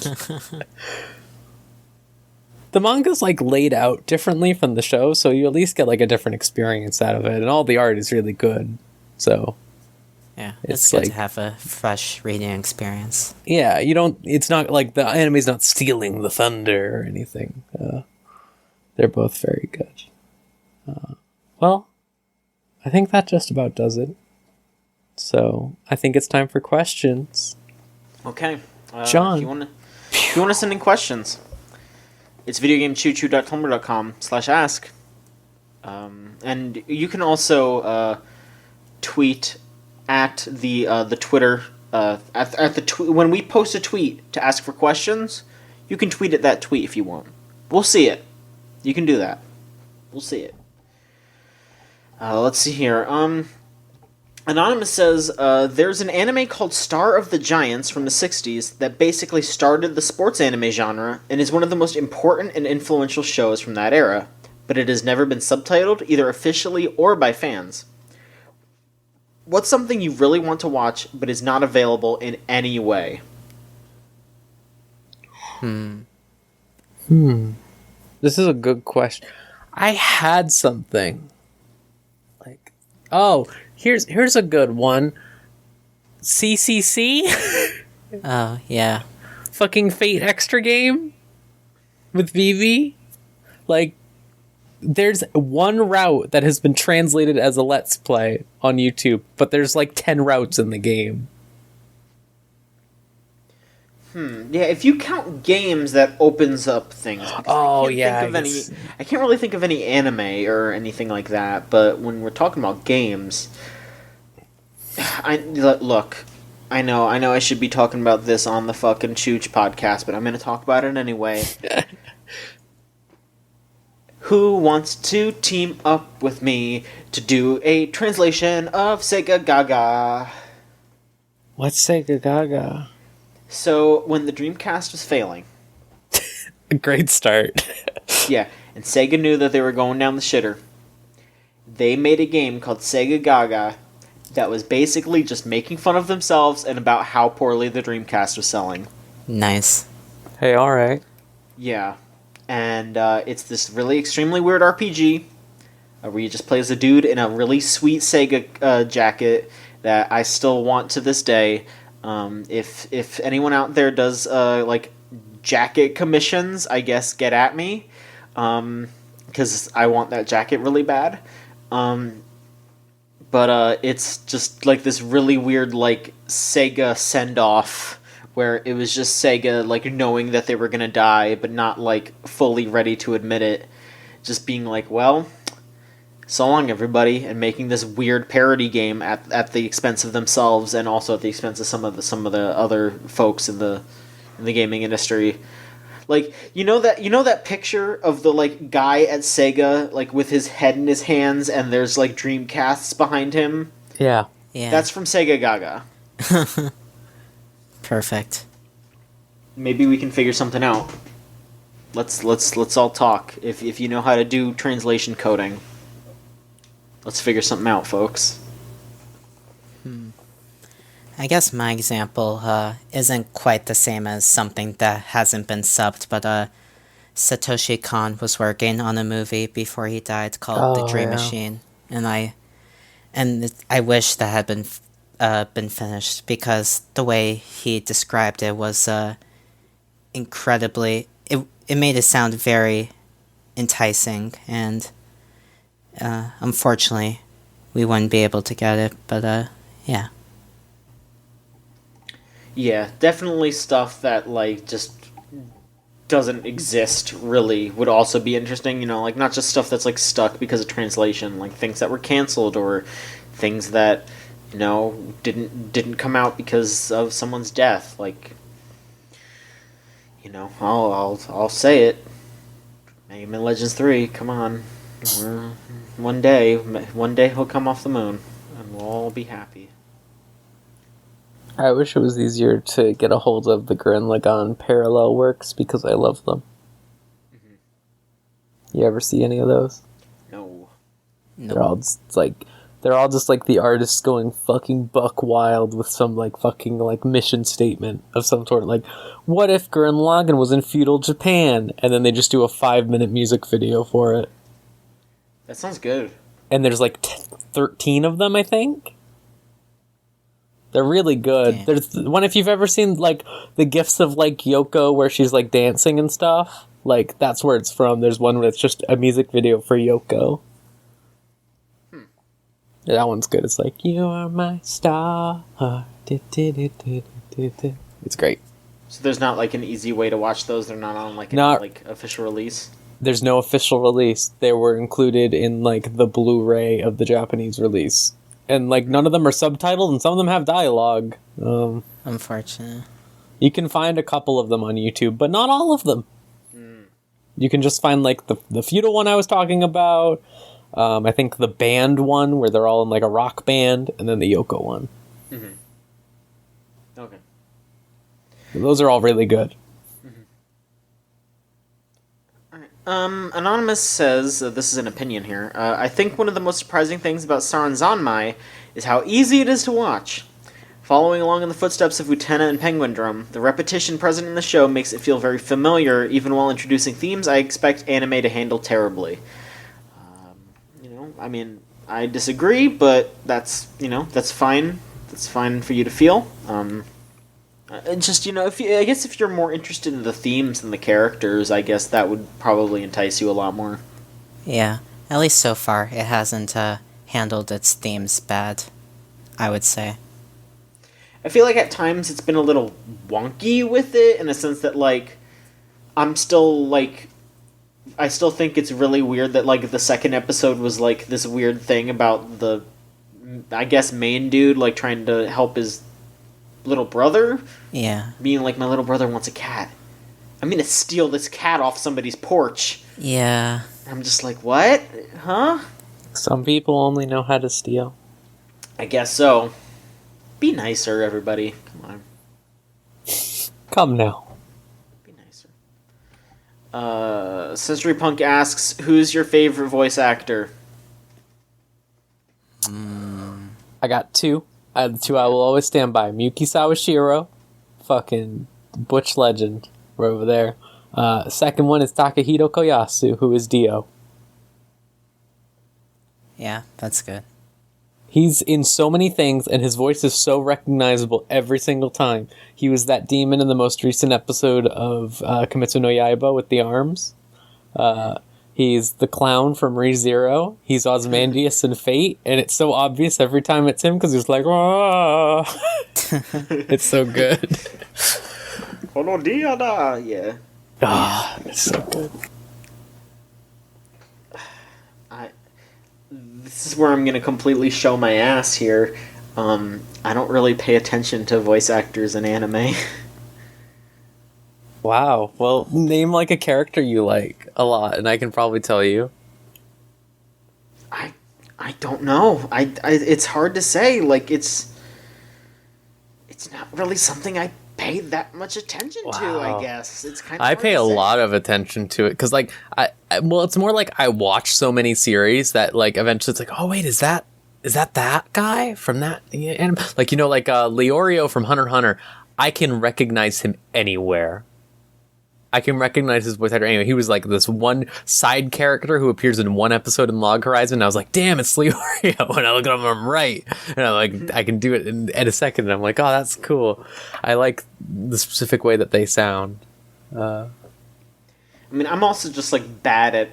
The manga's like laid out differently from the show, so you at least get like a different experience out of it, and all the art is really good. So yeah, it's good to have a fresh reading experience. Yeah, it's not like the anime's not stealing the thunder or anything. They're both very good. Well, I think that just about does it. So I think it's time for questions. Okay. John. If you want to send in questions, it's videogamechoochoo.tumblr.com/ask. And you can also tweet at the Twitter when we post a tweet to ask for questions. You can tweet at that tweet if you want. We'll see it. You can do that. We'll see it. Let's see here. Anonymous says, there's an anime called Star of the Giants from the 60s that basically started the sports anime genre and is one of the most important and influential shows from that era, but it has never been subtitled, either officially or by fans. What's something you really want to watch but is not available in any way? This is a good question. I had something. Like, oh, here's a good one. CCC? Oh, yeah. Fucking Fate Extra game? With Vivi? Like, there's one route that has been translated as a Let's Play on YouTube, but there's like 10 routes in the game. Yeah, if you count games, that opens up things. Oh, I can't really think of any anime or anything like that, but when we're talking about games, look, I know I should be talking about this on the fucking Chooch podcast, but I'm going to talk about it anyway. Who wants to team up with me to do a translation of Sega Gaga? What's Sega Gaga? So, when the Dreamcast was failing... A great start. Yeah, and Sega knew that they were going down the shitter. They made a game called Sega Gaga that was basically just making fun of themselves and about how poorly the Dreamcast was selling. Nice. Hey, alright. Yeah. And it's this really extremely weird RPG where you just play as a dude in a really sweet Sega jacket that I still want to this day. If anyone out there does like jacket commissions, I guess get at me, because I want that jacket really bad. But it's just like this really weird like Sega send off where it was just Sega like knowing that they were gonna die but not like fully ready to admit it, just being like, well, so long everybody, and making this weird parody game at the expense of themselves and also at the expense of some of the other folks in the gaming industry. Like, you know that picture of the like guy at Sega like with his head in his hands and there's like Dreamcasts behind him? Yeah. Yeah. That's from Sega Gaga. Perfect. Maybe we can figure something out. Let's all talk. If you know how to do translation coding. Let's figure something out, folks. I guess my example isn't quite the same as something that hasn't been subbed, but Satoshi Kon was working on a movie before he died called The Dream Machine, and I wish that had been finished, because the way he described it was incredibly... It made it sound very enticing, and unfortunately we wouldn't be able to get it, but yeah. Yeah, definitely stuff that like just doesn't exist really would also be interesting, you know, like not just stuff that's like stuck because of translation, like things that were canceled or things that, you know, didn't come out because of someone's death. Like, you know, I'll say it. Mega Man Legends 3, come on. One day he'll come off the moon and we'll all be happy. I wish it was easier to get a hold of the Gurren Lagann parallel works because I love them. You ever see any of those? No. They're all just like the artists going fucking buck wild with some like fucking like mission statement of some sort. Like, what if Gurren Lagann was in feudal Japan? And then they just do a 5-minute music video for it. That sounds good. And there's like 13 of them, I think. They're really good. Damn. There's one, if you've ever seen like the gifs of like Yoko where she's like dancing and stuff, like that's where it's from. There's one where it's just a music video for Yoko. Yeah, that one's good. It's like, you are my star. It's great. So there's not like an easy way to watch those. They're not on like like official release. There's no official release. They were included in like the Blu-ray of the Japanese release. And like none of them are subtitled and some of them have dialogue. Unfortunate. You can find a couple of them on YouTube, but not all of them. You can just find like the feudal one I was talking about. I think the band one where they're all in like a rock band, and then the Yoko one. Okay. Those are all really good. Anonymous says, this is an opinion here, I think one of the most surprising things about Saranzanmai is how easy it is to watch. Following along in the footsteps of Utena and Penguin Drum, the repetition present in the show makes it feel very familiar, even while introducing themes I expect anime to handle terribly. You know, I mean, I disagree, but that's, you know, that's fine That's fine for you to feel. Just I guess if you're more interested in the themes than the characters, I guess that would probably entice you a lot more. Yeah, at least so far, it hasn't handled its themes bad, I would say. I feel like at times it's been a little wonky with it, in a sense that, like, I still think it's really weird that, like, the second episode was, like, this weird thing about the, I guess, main dude, like, trying to help his little brother. Yeah. Being like, my little brother wants a cat. I'm gonna steal this cat off somebody's porch. Yeah. I'm just like, what? Huh? Some people only know how to steal. I guess so. Be nicer, everybody. Come on. Come now. Be nicer. Sensory Punk asks, who's your favorite voice actor? I got two. The two I will always stand by. Milky Sawashiro. Fucking Butch legend. Right over there. Second one is Takahito Koyasu, who is Dio. Yeah, that's good. He's in so many things, and his voice is so recognizable every single time. He was that demon in the most recent episode of Kimetsu no Yaiba with the arms. He's the clown from ReZero. He's Ozymandias in Fate, and it's so obvious every time it's him because he's like, "Ah!" It's so good. Yeah. Ah, it's so good. This is where I'm gonna completely show my ass here. I don't really pay attention to voice actors in anime. Wow. Well, name like a character you like a lot, and I can probably tell you. I don't know. I it's hard to say. Like it's not really something I pay that much attention to. Wow. I guess it's kind of. I pay a lot of attention to it because, like, well, it's more like I watch so many series that, like, eventually it's like, oh wait, is that guy from that anime? Like, like Leorio from Hunter x Hunter. I can recognize him anywhere. I can recognize his voice actor anyway. He was like this one side character who appears in one episode in Log Horizon. And I was like, damn, it's Leorio. And I look at him, I'm right. And I'm like, I can do it in a second. And I'm like, oh, that's cool. I like the specific way that they sound. I mean, I'm also just like bad at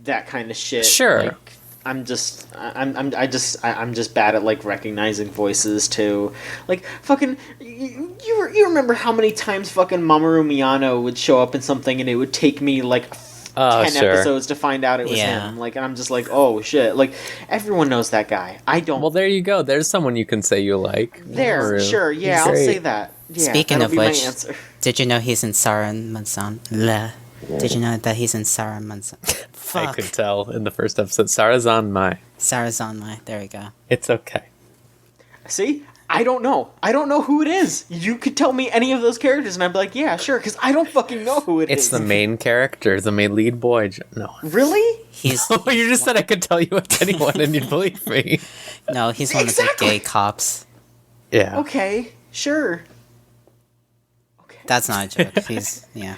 that kind of shit. Sure. Like, I'm just bad at like recognizing voices too. Like fucking, you remember how many times fucking Mamoru Miyano would show up in something and it would take me like 10 episodes to find out it was him. Like, and I'm just like, oh shit. Like, everyone knows that guy. I don't. Well, there you go. There's someone you can say you like. There, sure, yeah, I'll say that. Yeah, Speaking of which, did you know he's in Saruman-san? Did you know that he's in Saruman-san? I could tell in the first episode. Sarazanmai. Sarazanmai. There we go. It's okay. See? I don't know. I don't know who it is. You could tell me any of those characters and I'd be like, yeah, sure, because I don't fucking know who it is. It's the main character, the main lead boy. No. Really? He's. Oh, you just said I could tell you it's anyone and you'd believe me. No, he's one of the gay cops. Yeah. Okay, sure. Okay. That's not a joke. He's, yeah.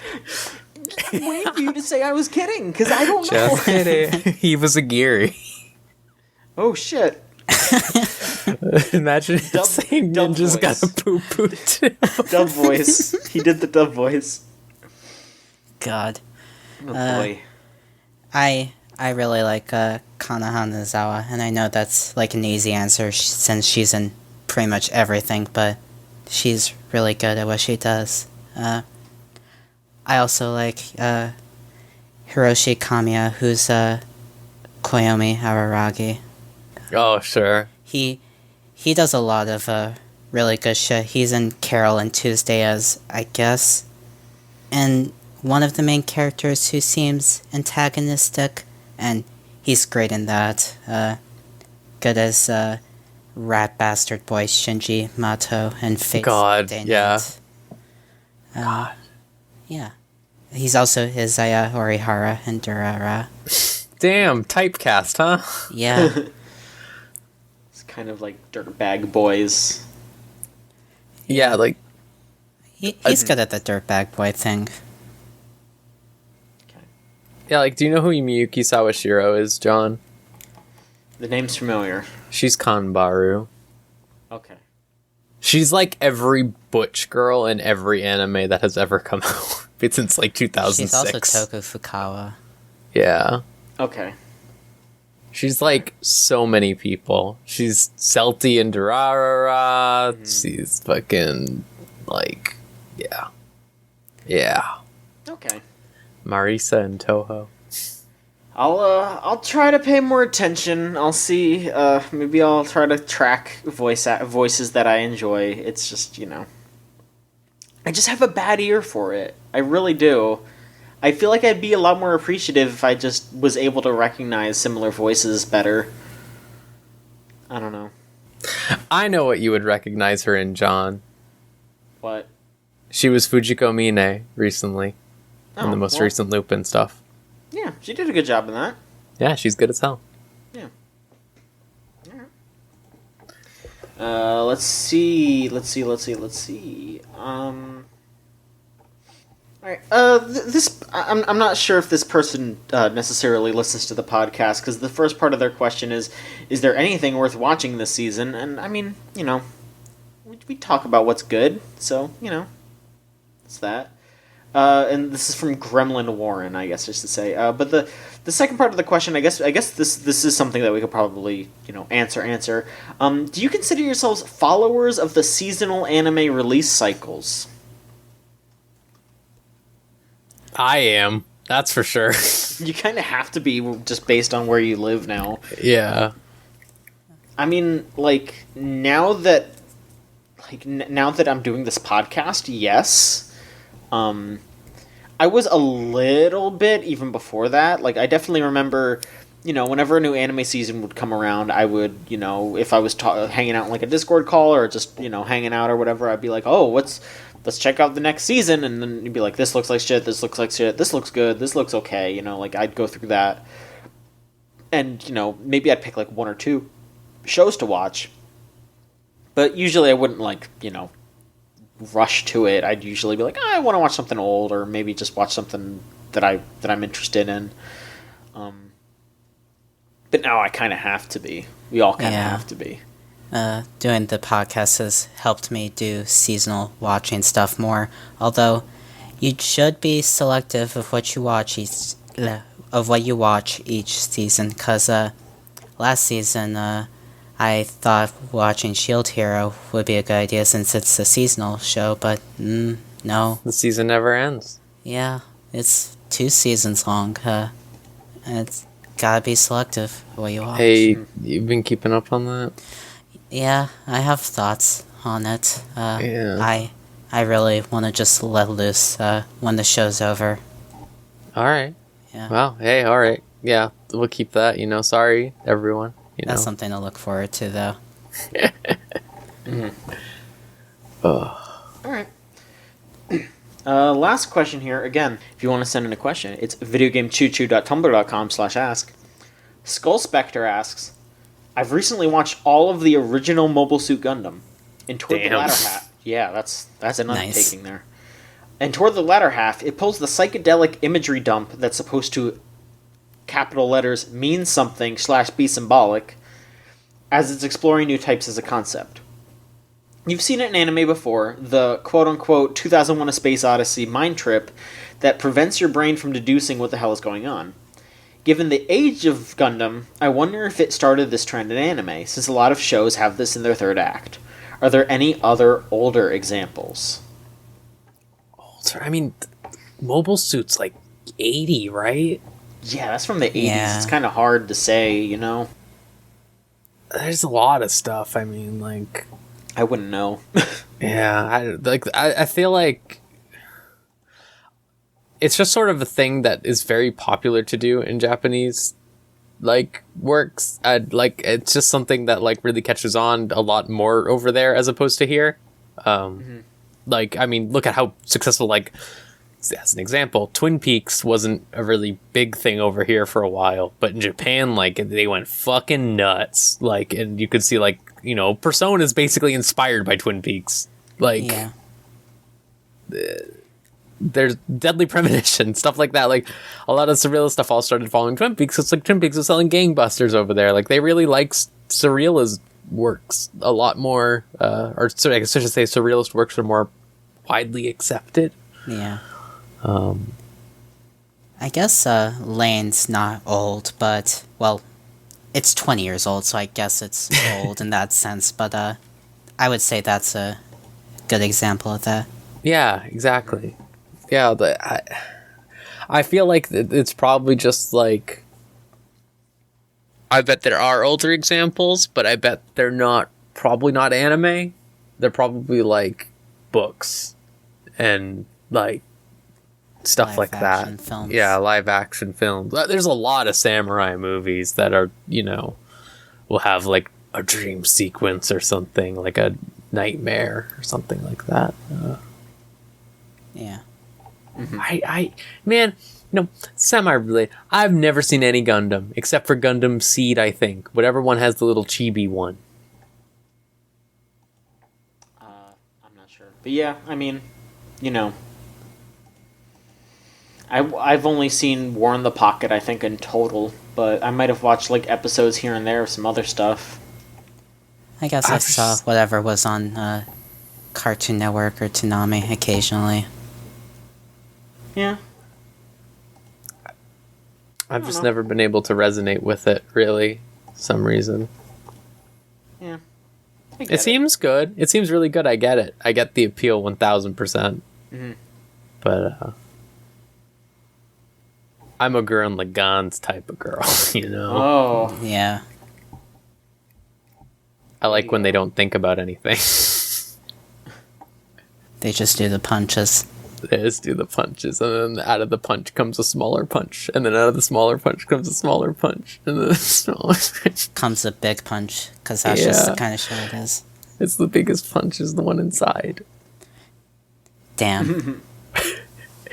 Waiting for you to say I was kidding, because I don't know. Just kidding. He was a Geary. Oh, shit. Imagine saying dub Ninja's voice. got a poo-poo too. Dub voice. He did the dub voice. God. Oh, boy. I really like Kana Hanazawa, and I know that's like an easy answer since she's in pretty much everything, but she's really good at what she does. I also like Hiroshi Kamiya, who's Koyomi Araragi. Oh, sure. He does a lot of really good shit. He's in Carol and Tuesday as, I guess, and one of the main characters who seems antagonistic, and he's great in that. Good as rat bastard boy Shinji Mato and Fake God, Day yeah. Night. God. Yeah. He's also Izaya Orihara and Durara. Damn, typecast, huh? Yeah. It's kind of like dirtbag boys. Yeah, like... He's good at the dirtbag boy thing. Okay. Yeah, like, do you know who Miyuki Sawashiro is, John? The name's familiar. She's Kanbaru. Okay. She's like every butch girl in every anime that has ever come out since like 2006. She's also Toko Fukawa. Yeah. Okay. She's like so many people. She's Celty and Durarara. She's fucking like, yeah. Yeah. Okay. Marisa and Toho. I'll try to pay more attention. I'll see. Maybe I'll try to track voices that I enjoy. It's just, I just have a bad ear for it. I really do. I feel like I'd be a lot more appreciative if I just was able to recognize similar voices better. I don't know. I know what you would recognize her in, John. What? She was Fujiko Mine recently. In the most recent Lupin stuff. Yeah, she did a good job in that. Yeah, she's good as hell. Yeah. Alright. Let's see. Alright, I'm not sure if this person necessarily listens to the podcast, because the first part of their question is there anything worth watching this season? And, I mean, we talk about what's good, so, it's that. And this is from Gremlin Warren, I guess, just to say. But the second part of the question, I guess this is something that we could probably, answer. Do you consider yourselves followers of the seasonal anime release cycles? I am. That's for sure. You kind of have to be, just based on where you live now. Yeah. I mean, now that I'm doing this podcast, yes. I was a little bit even before that. I definitely remember, whenever a new anime season would come around, I would, if I was hanging out in a Discord call or just, hanging out or whatever, I'd be like, oh, let's check out the next season, and then you'd be like, this looks like shit, this looks like shit, this looks good, this looks okay, I'd go through that. And, maybe I'd pick one or two shows to watch. But usually I wouldn't rush to it. I'd usually be like, I want to watch something old, or maybe just watch something that I'm interested in. But now I kind of have to be. We all kind of have to be. Doing the podcast has helped me do seasonal watching stuff more. Although you should be selective of what you watch each season. Because last season, I thought watching Shield Hero would be a good idea since it's a seasonal show, but no. The season never ends. Yeah, it's 2 seasons long. It's gotta be selective what you watch. Hey, you've been keeping up on that? Yeah, I have thoughts on it. Yeah. I really want to just let loose when the show's over. Alright. Yeah. Well, hey, alright. Yeah, we'll keep that, sorry, everyone. That's something to look forward to, though. Alright. Last question here. Again, if you want to send in a question, it's videogamechoochoo.tumblr.com/ask. Skull Spectre asks, I've recently watched all of the original Mobile Suit Gundam. And toward the latter half... Yeah, that's an undertaking there. And toward the latter half, it pulls the psychedelic imagery dump that's supposed to, capital letters, mean something / be symbolic, as it's exploring new types as a concept. You've seen it in anime before, the quote-unquote 2001 A Space Odyssey mind trip that prevents your brain from deducing what the hell is going on. Given the age of Gundam, I wonder if it started this trend in anime, since a lot of shows have this in their third act. Are there any other older examples? Older? I mean, Mobile Suit's 80, right? Yeah, that's from the 80s. Yeah. It's kind of hard to say, There's a lot of stuff, I mean, I wouldn't know. Yeah, I feel like it's just sort of a thing that is very popular to do in Japanese works. It's just something that really catches on a lot more over there as opposed to here. I mean, look at how successful as an example, Twin Peaks wasn't a really big thing over here for a while, but in Japan they went fucking nuts. And you could see Persona is basically inspired by Twin Peaks. Yeah. There's Deadly Premonition, stuff like that. A lot of surreal stuff all started following Twin Peaks. It's Twin Peaks was selling gangbusters over there. They really like surrealism works a lot more, or sorry, I guess I should say surrealist works are more widely accepted. Yeah. I guess Lane's not old, but, well, it's 20 years old, so I guess it's old in that sense, but I would say that's a good example of that. Yeah, exactly. Yeah, I feel like it's probably just like, I bet there are older examples, but I bet they're probably not anime. They're probably like books and like stuff Live like action that. films. Yeah, live action films. There's a lot of samurai movies that are, will have like a dream sequence or something, like a nightmare or something like that. Yeah. Man, semi-related. I've never seen any Gundam, except for Gundam Seed, I think. Whatever one has the little chibi one. I'm not sure. But yeah, I mean, I've only seen War in the Pocket, I think, in total, but I might have watched like episodes here and there of some other stuff. I guess I saw whatever was on Cartoon Network or Toonami occasionally. Yeah. I've just never been able to resonate with it, really, for some reason. Yeah. It seems good. It seems really good. I get it. I get the appeal 1000%. Mm-hmm. But, I'm a Gurren Lagann's type of girl, Oh. Yeah. I like when they don't think about anything. They just do the punches. They just do the punches, and then out of the punch comes a smaller punch, and then out of the smaller punch comes a smaller punch, and then a smaller punch. Comes a big punch, because that's just the kind of show it is. It's the biggest punch is the one inside. Damn.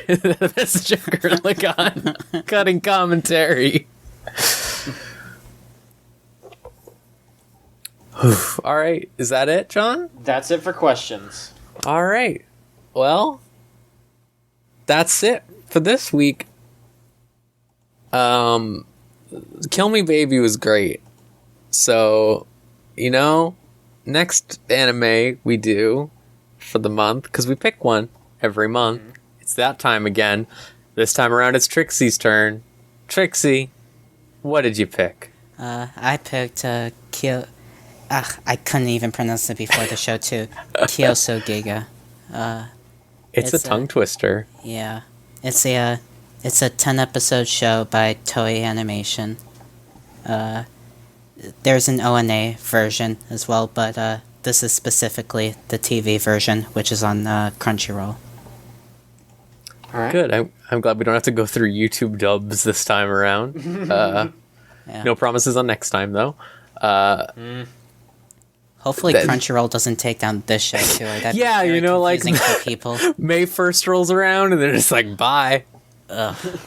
That's Joker Lagan cutting commentary. All right, is that it, John? That's it for questions. All right. Well, that's it for this week. Kill Me Baby was great. So, next anime we do for the month, because we pick one every month. Mm-hmm. It's that time again. This time around, it's Trixie's turn. Trixie, what did you pick? I picked Kyo. I couldn't even pronounce it before the show too. Kyoso Giga. It's a tongue twister. Yeah, it's a 10-episode show by Toei Animation. There's an ONA version as well, but this is specifically the TV version, which is on Crunchyroll. All right. Good. I'm glad we don't have to go through YouTube dubs this time around. Yeah. No promises on next time, though. Hopefully Crunchyroll doesn't take down this show, too. That'd be very confusing for people. May 1st rolls around, and they're just like, bye. Ugh.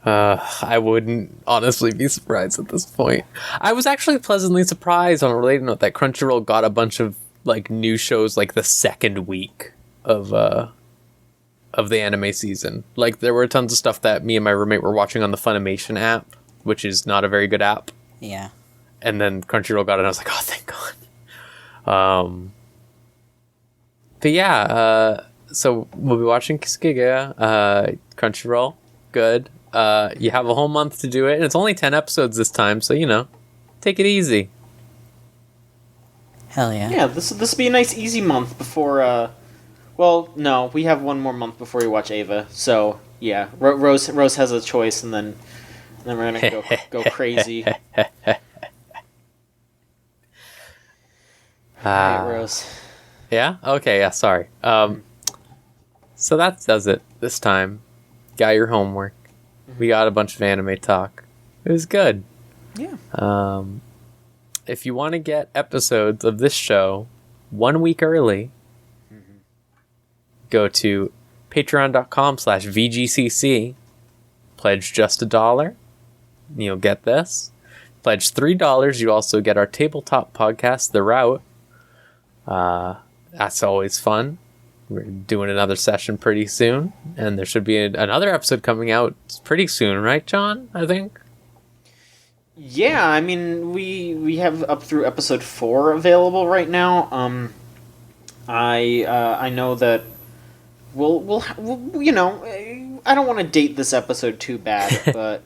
I wouldn't honestly be surprised at this point. I was actually pleasantly surprised, on a related note, that Crunchyroll got a bunch of new shows the second week of the anime season. There were tons of stuff that me and my roommate were watching on the Funimation app, which is not a very good app. Yeah. And then Crunchyroll got it, and I was like, oh, thank God. But yeah, so we'll be watching Kiskiga, Crunchyroll, good. You have a whole month to do it, and it's only 10 episodes this time, so take it easy. Hell yeah. Yeah, this will be a nice easy month before, well, no, we have one more month before we watch Ava, so yeah, Rose has a choice, and then we're gonna go crazy. Alright, Rose. Yeah? Okay, yeah, sorry. So that does it this time. Got your homework. We got a bunch of anime talk. It was good. Yeah. If you want to get episodes of this show 1 week early, go to patreon.com/VGCC. Pledge just $1. You'll get this. Pledge $3. You also get our tabletop podcast, The Route. That's always fun. We're doing another session pretty soon, and there should be another episode coming out pretty soon, right, John? I think. Yeah, I mean, we have up through episode 4 available right now. I know that we'll you know, I don't want to date this episode too bad, but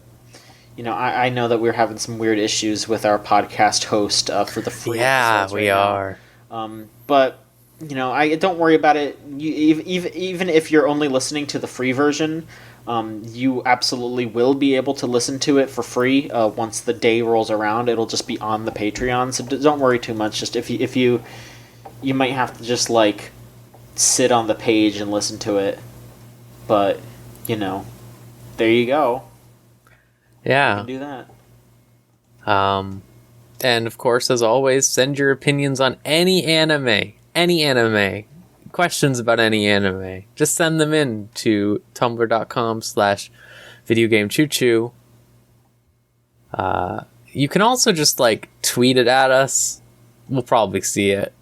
you know, I know that we're having some weird issues with our podcast host for the free episodes we right are. now. But you know, I don't worry about it. Even if you're only listening to the free version, you absolutely will be able to listen to it for free once the day rolls around. It'll just be on the Patreon, so don't worry too much. Just if you might have to just like sit on the page and listen to it, but you know, there you go. Yeah. You can do that. And of course, as always, send your opinions on any anime, questions about any anime. Just send them in to tumblr.com/videogamechoochoo. You can also just like tweet it at us. We'll probably see it.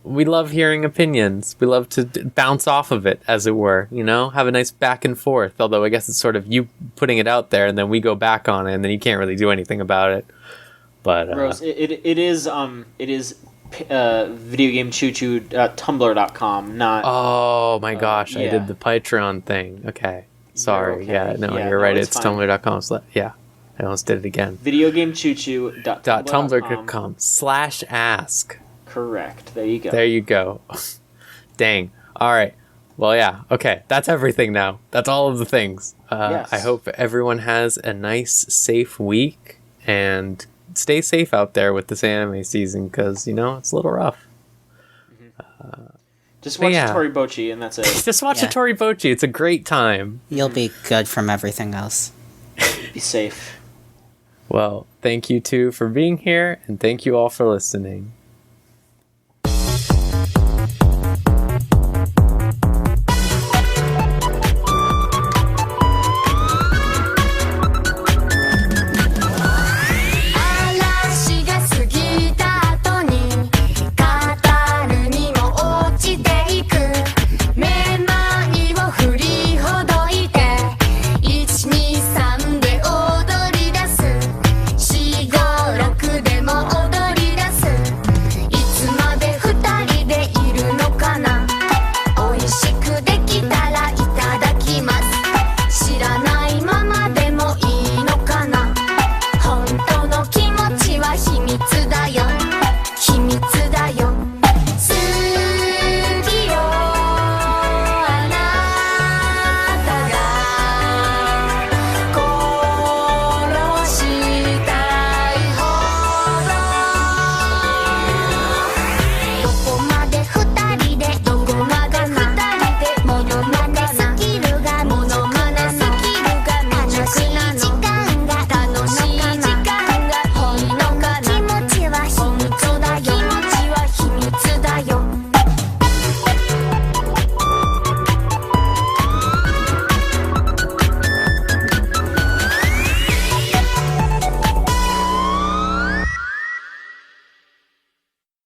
We love hearing opinions. We love to bounce off of it, as it were, you know, have a nice back and forth. Although I guess it's sort of you putting it out there and then we go back on it and then you can't really do anything about it. But Rose, it is videogamechoochoo.tumblr.com, not. oh my gosh, I yeah. did the Patreon thing. Okay. Sorry. okay. Yeah, no, Yeah, you're no, right. it's It's fine. tumblr.com. Yeah. I almost did it again. videogamechoochoo.tumblr.com/ask. .tumblr.com/ask. Correct. There you go. There you go. Dang. All right. Well, yeah. Okay. That's everything now. That's all of the things. Yes. I hope everyone has a nice, safe week and stay safe out there with this anime season because, you know, it's a little rough. Just watch yeah. Toribochi and that's it. Just watch Yeah. the Toribochi. It's a great time. You'll be good from everything else. Be safe. Well, thank you two for being here and thank you all for listening.